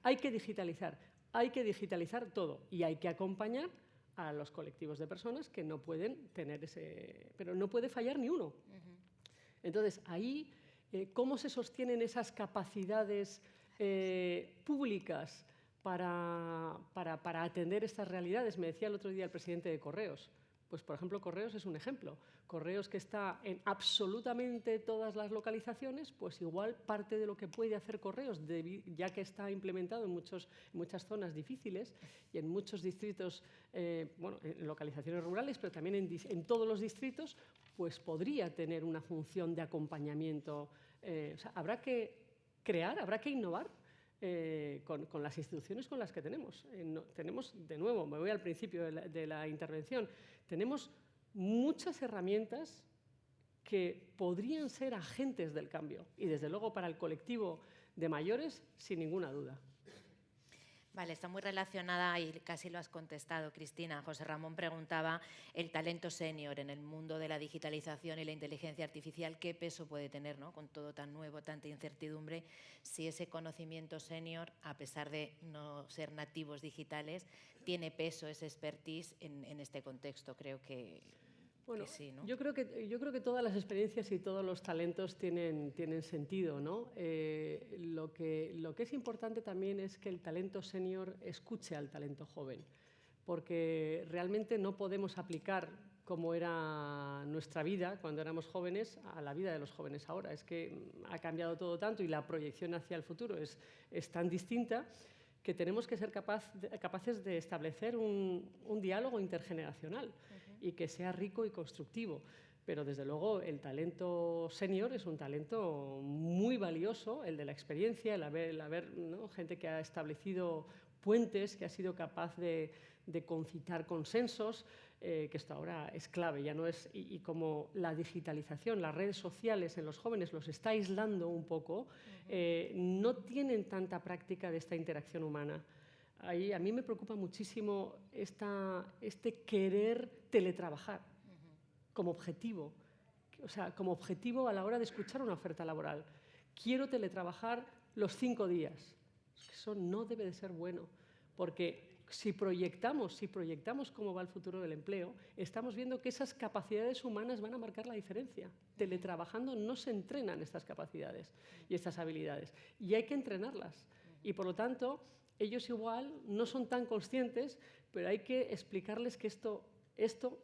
hay que digitalizar todo y hay que acompañar a los colectivos de personas que no pueden tener pero no puede fallar ni uno. Entonces, ahí, ¿cómo se sostienen esas capacidades públicas para atender estas realidades? Me decía el otro día el presidente de Correos. Pues, por ejemplo, Correos es un ejemplo. Correos, que está en absolutamente todas las localizaciones, pues igual parte de lo que puede hacer Correos, ya que está implementado en muchas zonas difíciles y en muchos distritos, bueno, en localizaciones rurales, pero también en todos los distritos, pues podría tener una función de acompañamiento. O sea, habrá que crear, habrá que innovar con las instituciones con las que tenemos. Tenemos, de nuevo, me voy al principio de la intervención, tenemos muchas herramientas que podrían ser agentes del cambio y, desde luego, para el colectivo de mayores, sin ninguna duda. Vale, está muy relacionada y casi lo has contestado, Cristina. José Ramón preguntaba el talento senior en el mundo de la digitalización y la inteligencia artificial, ¿qué peso puede tener, ¿no? Con todo tan nuevo, tanta incertidumbre, si ese conocimiento senior, a pesar de no ser nativos digitales, tiene peso, ese expertise en este contexto? Creo que... Bueno, sí, ¿no? yo creo que todas las experiencias y todos los talentos tienen sentido, ¿no? Lo que es importante también es que el talento senior escuche al talento joven, porque realmente no podemos aplicar cómo era nuestra vida cuando éramos jóvenes a la vida de los jóvenes ahora. Es que ha cambiado todo tanto y la proyección hacia el futuro es tan distinta que tenemos que ser capaces de establecer un diálogo intergeneracional y que sea rico y constructivo. Pero, desde luego, el talento senior es un talento muy valioso, el de la experiencia, el haber ¿no? gente que ha establecido puentes, que ha sido capaz de concitar consensos, que esto ahora es clave, ya no es, y como la digitalización, las redes sociales en los jóvenes los está aislando un poco, no tienen tanta práctica de esta interacción humana. Ahí, a mí me preocupa muchísimo este querer teletrabajar como objetivo, o sea, como objetivo a la hora de escuchar una oferta laboral. Quiero teletrabajar los 5 días. Eso no debe de ser bueno, porque si proyectamos cómo va el futuro del empleo, estamos viendo que esas capacidades humanas van a marcar la diferencia. Teletrabajando no se entrenan estas capacidades y estas habilidades, y hay que entrenarlas. Y, por lo tanto, ellos igual no son tan conscientes, pero hay que explicarles que esto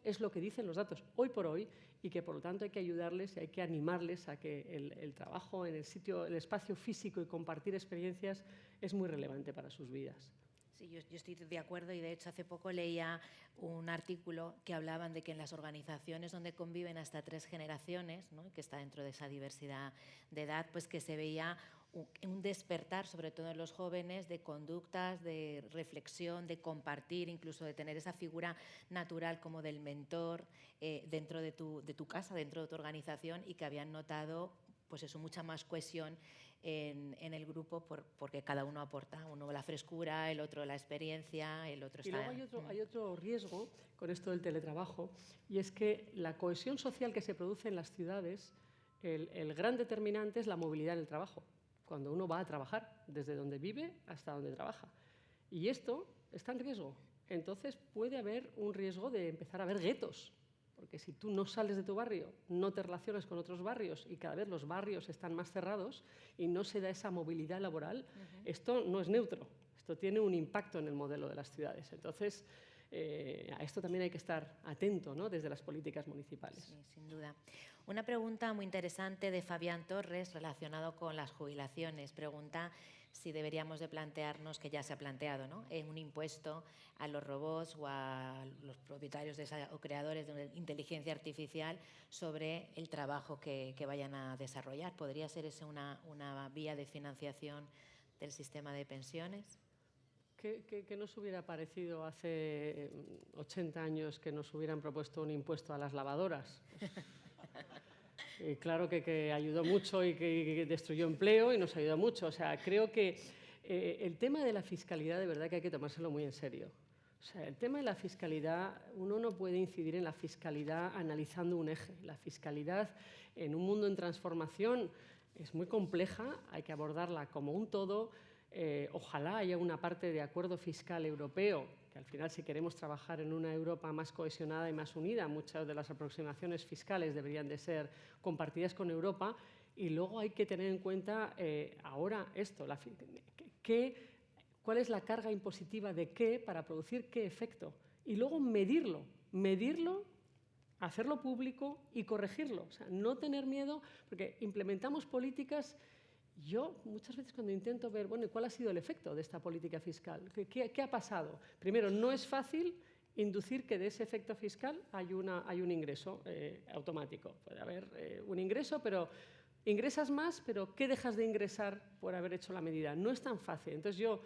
es lo que dicen los datos hoy por hoy, y que, por lo tanto, hay que ayudarles y hay que animarles a que el trabajo en el espacio físico y compartir experiencias es muy relevante para sus vidas. Sí, yo estoy de acuerdo, y de hecho hace poco leía un artículo que hablaban de que en las organizaciones donde conviven hasta 3 generaciones, ¿no? que está dentro de esa diversidad de edad, pues que se veía un despertar, sobre todo en los jóvenes, de conductas, de reflexión, de compartir, incluso de tener esa figura natural como del mentor dentro de tu casa, dentro de tu organización, y que habían notado pues eso, mucha más cohesión en el grupo porque cada uno aporta, uno la frescura, el otro la experiencia, el otro está... Y luego hay otro riesgo con esto del teletrabajo, y es que la cohesión social que se produce en las ciudades, el gran determinante es la movilidad en el trabajo, cuando uno va a trabajar, desde donde vive hasta donde trabaja. Y esto está en riesgo. Entonces puede haber un riesgo de empezar a haber guetos, porque si tú no sales de tu barrio, no te relacionas con otros barrios y cada vez los barrios están más cerrados y no se da esa movilidad laboral, esto no es neutro, esto tiene un impacto en el modelo de las ciudades. Entonces, a esto también hay que estar atento, ¿no? Desde las políticas municipales. Sí, sin duda. Una pregunta muy interesante de Fabián Torres relacionado con las jubilaciones. Pregunta si deberíamos de plantearnos, que ya se ha planteado, ¿no? Un impuesto a los robots o a los propietarios o creadores de inteligencia artificial sobre el trabajo que vayan a desarrollar. ¿Podría ser esa una vía de financiación del sistema de pensiones? ¿Qué nos hubiera parecido hace 80 años que nos hubieran propuesto un impuesto a las lavadoras? Claro que ayudó mucho y que destruyó empleo y nos ayudó mucho. O sea, creo que el tema de la fiscalidad, de verdad que hay que tomárselo muy en serio. O sea, el tema de la fiscalidad, uno no puede incidir en la fiscalidad analizando un eje. La fiscalidad en un mundo en transformación es muy compleja, hay que abordarla como un todo. Ojalá haya una parte de acuerdo fiscal europeo, que al final, si queremos trabajar en una Europa más cohesionada y más unida, muchas de las aproximaciones fiscales deberían de ser compartidas con Europa. Y luego hay que tener en cuenta ahora esto, cuál es la carga impositiva de qué para producir qué efecto. Y luego medirlo, hacerlo público y corregirlo. O sea, no tener miedo, porque implementamos políticas. Yo muchas veces cuando intento ver, bueno, ¿cuál ha sido el efecto de esta política fiscal? ¿Qué ha pasado? Primero, no es fácil inducir que de ese efecto fiscal hay un ingreso automático. Puede haber un ingreso, pero ingresas más, pero ¿qué dejas de ingresar por haber hecho la medida? No es tan fácil. Entonces yo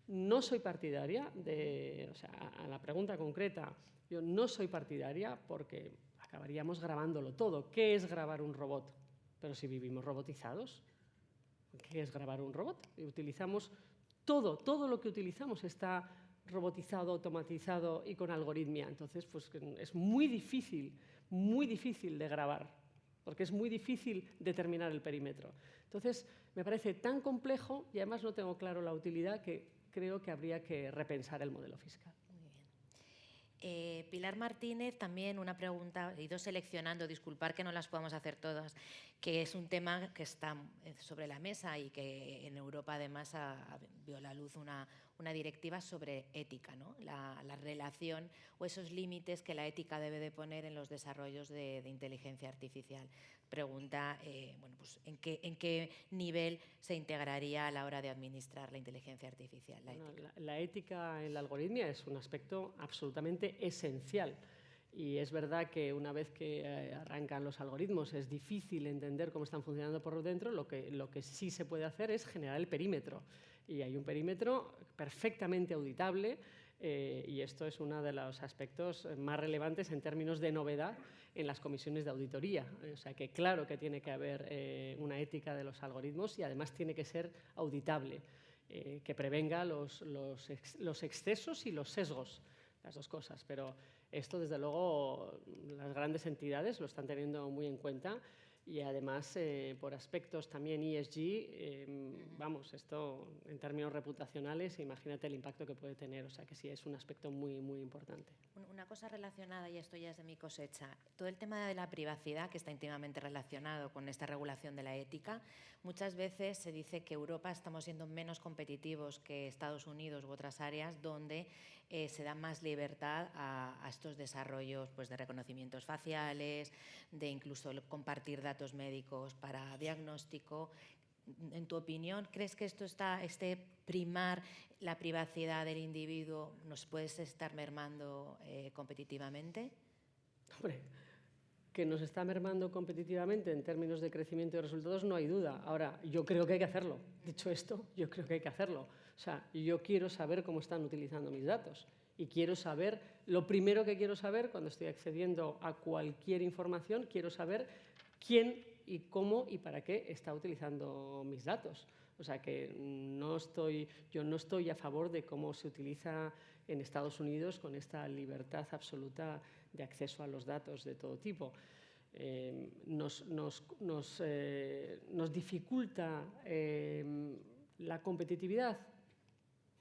no soy partidaria o sea, a la pregunta concreta, yo no soy partidaria porque acabaríamos grabándolo todo. ¿Qué es grabar un robot? Pero si vivimos robotizados, ¿qué es grabar un robot? Y utilizamos todo lo que utilizamos está robotizado, automatizado y con algoritmia. Entonces, pues es muy difícil de grabar, porque es muy difícil determinar el perímetro. Entonces, me parece tan complejo y además no tengo claro la utilidad que creo que habría que repensar el modelo fiscal. Pilar Martínez, también una pregunta, he ido seleccionando, disculpar que no las podamos hacer todas, que es un tema que está sobre la mesa y que en Europa además vio la luz una directiva sobre ética, ¿no? La relación o esos límites que la ética debe de poner en los desarrollos de inteligencia artificial. Pregunta, bueno, pues, ¿en qué nivel se integraría a la hora de administrar la inteligencia artificial? La ética en la algoritmia es un aspecto absolutamente esencial. Y es verdad que una vez que arrancan los algoritmos es difícil entender cómo están funcionando por dentro. Lo que sí se puede hacer es generar el perímetro. Y hay un perímetro perfectamente auditable y esto es uno de los aspectos más relevantes en términos de novedad en las comisiones de auditoría. O sea que claro que tiene que haber una ética de los algoritmos y además tiene que ser auditable, que prevenga los excesos y los sesgos, las dos cosas. Pero esto, desde luego, las grandes entidades lo están teniendo muy en cuenta y además, por aspectos también ESG, vamos, esto en términos reputacionales, imagínate el impacto que puede tener. O sea que sí, es un aspecto muy, muy importante. Una cosa relacionada, y esto ya es de mi cosecha, todo el tema de la privacidad, que está íntimamente relacionado con esta regulación de la ética. Muchas veces se dice que Europa estamos siendo menos competitivos que Estados Unidos u otras áreas donde se da más libertad a estos desarrollos, pues, de reconocimientos faciales, de incluso compartir datos médicos para diagnóstico. En tu opinión, ¿crees que esto primar la privacidad del individuo nos puede estar mermando competitivamente? Hombre, que nos está mermando competitivamente en términos de crecimiento y resultados, no hay duda. Ahora, yo creo que hay que hacerlo. Dicho esto, yo creo que hay que hacerlo. O sea, yo quiero saber cómo están utilizando mis datos y quiero saber, lo primero que quiero saber cuando estoy accediendo a cualquier información, quiero saber quién y cómo y para qué está utilizando mis datos. O sea que yo no estoy a favor de cómo se utiliza en Estados Unidos con esta libertad absoluta de acceso a los datos de todo tipo. Nos dificulta la competitividad.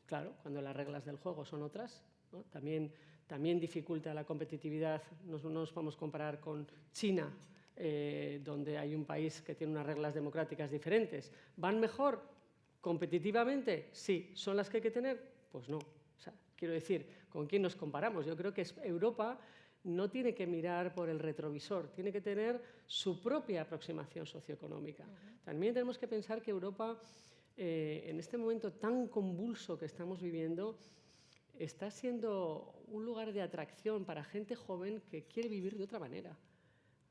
Claro, cuando las reglas del juego son otras, ¿no? También dificulta la competitividad. No nos vamos a comparar con China, donde hay un país que tiene unas reglas democráticas diferentes. ¿Van mejor competitivamente? Sí. ¿Son las que hay que tener? Pues no. O sea, quiero decir, ¿con quién nos comparamos? Yo creo que Europa no tiene que mirar por el retrovisor, tiene que tener su propia aproximación socioeconómica. También tenemos que pensar que Europa, en este momento tan convulso que estamos viviendo, está siendo un lugar de atracción para gente joven que quiere vivir de otra manera.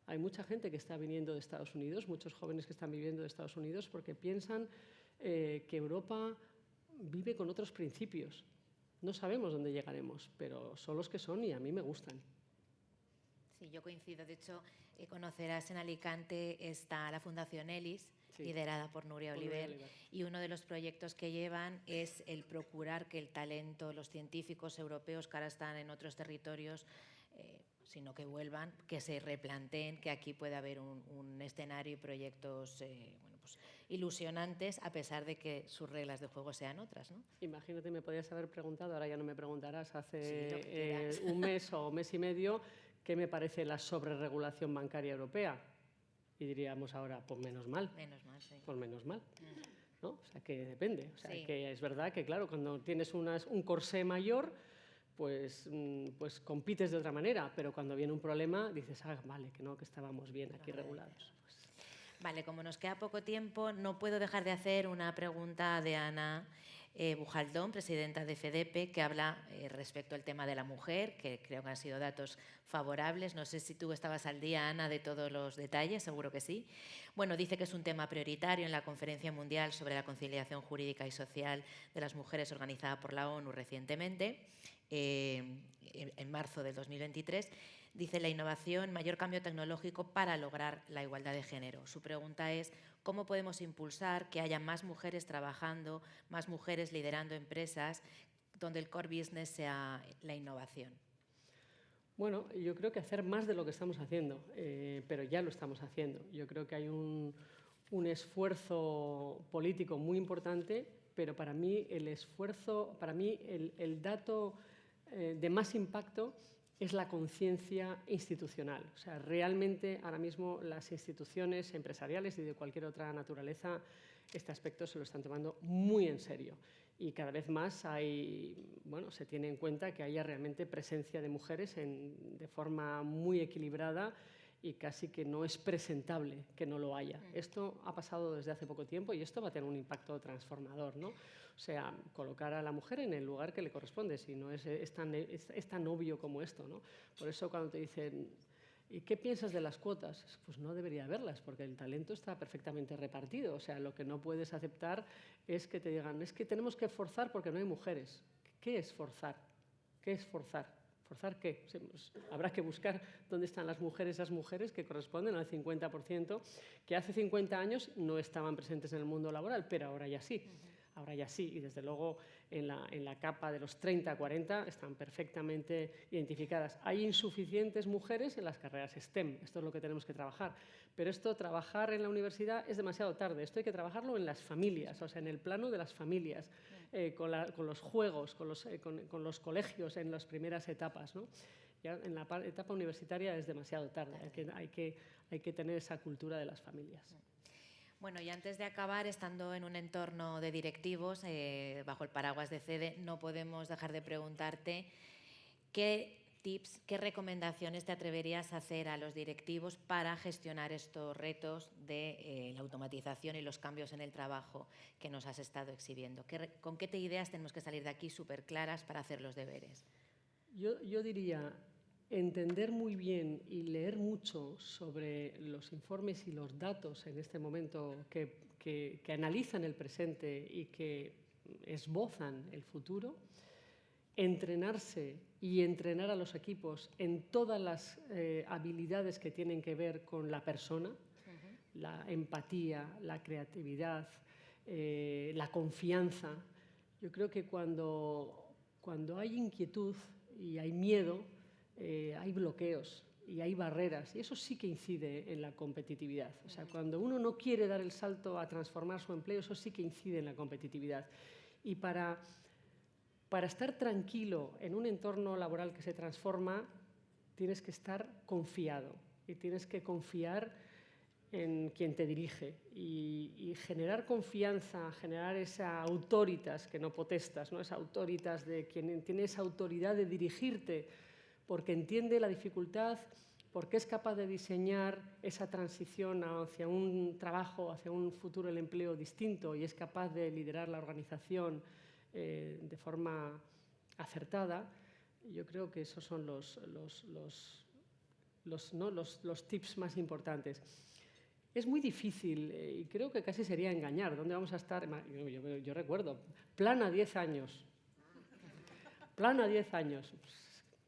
Hay mucha gente que está viniendo de Estados Unidos, muchos jóvenes que están viviendo de Estados Unidos porque piensan que Europa vive con otros principios. No sabemos dónde llegaremos, pero son los que son y a mí me gustan. Sí, yo coincido. De hecho, conocerás, en Alicante está la Fundación ELIS, sí, liderada por Núria Oliver, y uno de los proyectos que llevan es el procurar que el talento, los científicos europeos que ahora están en otros territorios, sino que vuelvan, que se replanteen que aquí puede haber un escenario y proyectos bueno, pues, ilusionantes, a pesar de que sus reglas de juego sean otras, ¿no? Imagínate, me podías haber preguntado, ahora ya no me preguntarás, hace un mes o mes y medio, ¿qué me parece la sobreregulación bancaria europea? Y diríamos ahora, pues menos mal. Menos mal, sí. Pues menos mal. ¿No? O sea, que depende. O sea, sí, que es verdad que, claro, cuando tienes un corsé mayor, pues compites de otra manera, pero cuando viene un problema dices, vale, que no, que estábamos bien aquí regulados. Pues. Vale, como nos queda poco tiempo, no puedo dejar de hacer una pregunta de Ana Bujaldón, presidenta de FEDEPE, que habla respecto al tema de la mujer, que creo que han sido datos favorables. No sé si tú estabas al día, Ana, de todos los detalles, seguro que sí. Bueno, dice que es un tema prioritario en la Conferencia Mundial sobre la Conciliación Jurídica y Social de las Mujeres organizada por la ONU recientemente, en marzo del 2023. Dice la innovación, mayor cambio tecnológico para lograr la igualdad de género. Su pregunta es, ¿cómo podemos impulsar que haya más mujeres trabajando, más mujeres liderando empresas, donde el core business sea la innovación? Bueno, yo creo que hacer más de lo que estamos haciendo, pero ya lo estamos haciendo. Yo creo que hay un esfuerzo político muy importante, pero para mí el dato de más impacto es la conciencia institucional. O sea, realmente ahora mismo las instituciones empresariales y de cualquier otra naturaleza este aspecto se lo están tomando muy en serio. Y cada vez más se tiene en cuenta que haya realmente presencia de mujeres de forma muy equilibrada y casi que no es presentable que no lo haya. Esto ha pasado desde hace poco tiempo y esto va a tener un impacto transformador, ¿no? O sea, colocar a la mujer en el lugar que le corresponde, si no es tan obvio como esto, ¿no? Por eso cuando te dicen, ¿y qué piensas de las cuotas? Pues no debería haberlas, porque el talento está perfectamente repartido. O sea, lo que no puedes aceptar es que te digan, es que tenemos que forzar porque no hay mujeres. ¿Qué es forzar? ¿Qué es forzar? ¿Forzar qué? Pues habrá que buscar dónde están las mujeres que corresponden al 50%, que hace 50 años no estaban presentes en el mundo laboral, pero ahora ya sí. Ahora ya sí, y desde luego en la capa de los 30-40 están perfectamente identificadas. Hay insuficientes mujeres en las carreras STEM, esto es lo que tenemos que trabajar. Pero trabajar en la universidad es demasiado tarde, esto hay que trabajarlo en las familias, o sea, en el plano de las familias, con los juegos, con los colegios en las primeras etapas, ¿no? Ya en la etapa universitaria es demasiado tarde, hay que tener esa cultura de las familias. Bueno, y antes de acabar, estando en un entorno de directivos, bajo el paraguas de CEDE, no podemos dejar de preguntarte qué tips, qué recomendaciones te atreverías a hacer a los directivos para gestionar estos retos de la automatización y los cambios en el trabajo que nos has estado exhibiendo. ¿Con qué ideas tenemos que salir de aquí súper claras para hacer los deberes? Yo diría entender muy bien y leer mucho sobre los informes y los datos en este momento que analizan el presente y que esbozan el futuro, entrenarse y entrenar a los equipos en todas las habilidades que tienen que ver con la persona, la empatía, la creatividad, la confianza. Yo creo que cuando hay inquietud y hay miedo, hay bloqueos y hay barreras, y eso sí que incide en la competitividad. O sea, cuando uno no quiere dar el salto a transformar su empleo, eso sí que incide en la competitividad. Y para estar tranquilo en un entorno laboral que se transforma, tienes que estar confiado y tienes que confiar en quien te dirige y generar confianza, generar esa autoritas, que no potestas, ¿no? Esa autoritas de quien tiene esa autoridad de dirigirte porque entiende la dificultad, porque es capaz de diseñar esa transición hacia un trabajo, hacia un futuro del empleo distinto y es capaz de liderar la organización de forma acertada. Yo creo que esos son los tips más importantes. Es muy difícil y creo que casi sería engañar. ¿Dónde vamos a estar? Yo recuerdo, plan a 10 años. Plan a 10 años.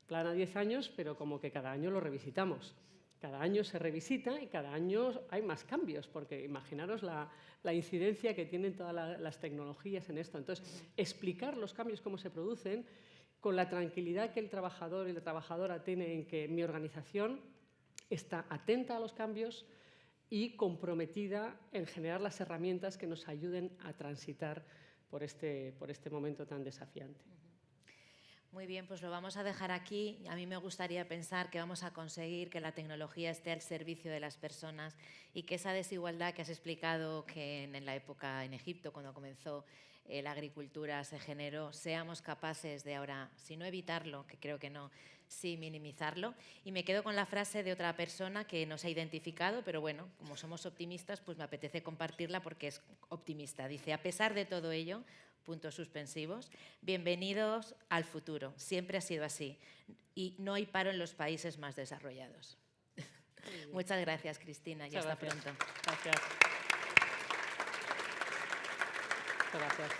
Plan a 10 años, pero como que cada año lo revisitamos. Cada año se revisita y cada año hay más cambios, porque imaginaros la incidencia que tienen todas las tecnologías en esto. Entonces, explicar los cambios, cómo se producen, con la tranquilidad que el trabajador y la trabajadora tienen en que mi organización está atenta a los cambios y comprometida en generar las herramientas que nos ayuden a transitar por este momento tan desafiante. Muy bien, pues lo vamos a dejar aquí. A mí me gustaría pensar que vamos a conseguir que la tecnología esté al servicio de las personas y que esa desigualdad que has explicado que en la época en Egipto, cuando comenzó la agricultura, se generó, seamos capaces de ahora, si no evitarlo, que creo que no, sí minimizarlo. Y me quedo con la frase de otra persona que no se ha identificado, pero bueno, como somos optimistas, pues me apetece compartirla porque es optimista. Dice, a pesar de todo ello, puntos suspensivos, bienvenidos al futuro. Siempre ha sido así. Y no hay paro en los países más desarrollados. Muchas gracias, Cristina, y hasta pronto. Gracias. Muchas gracias.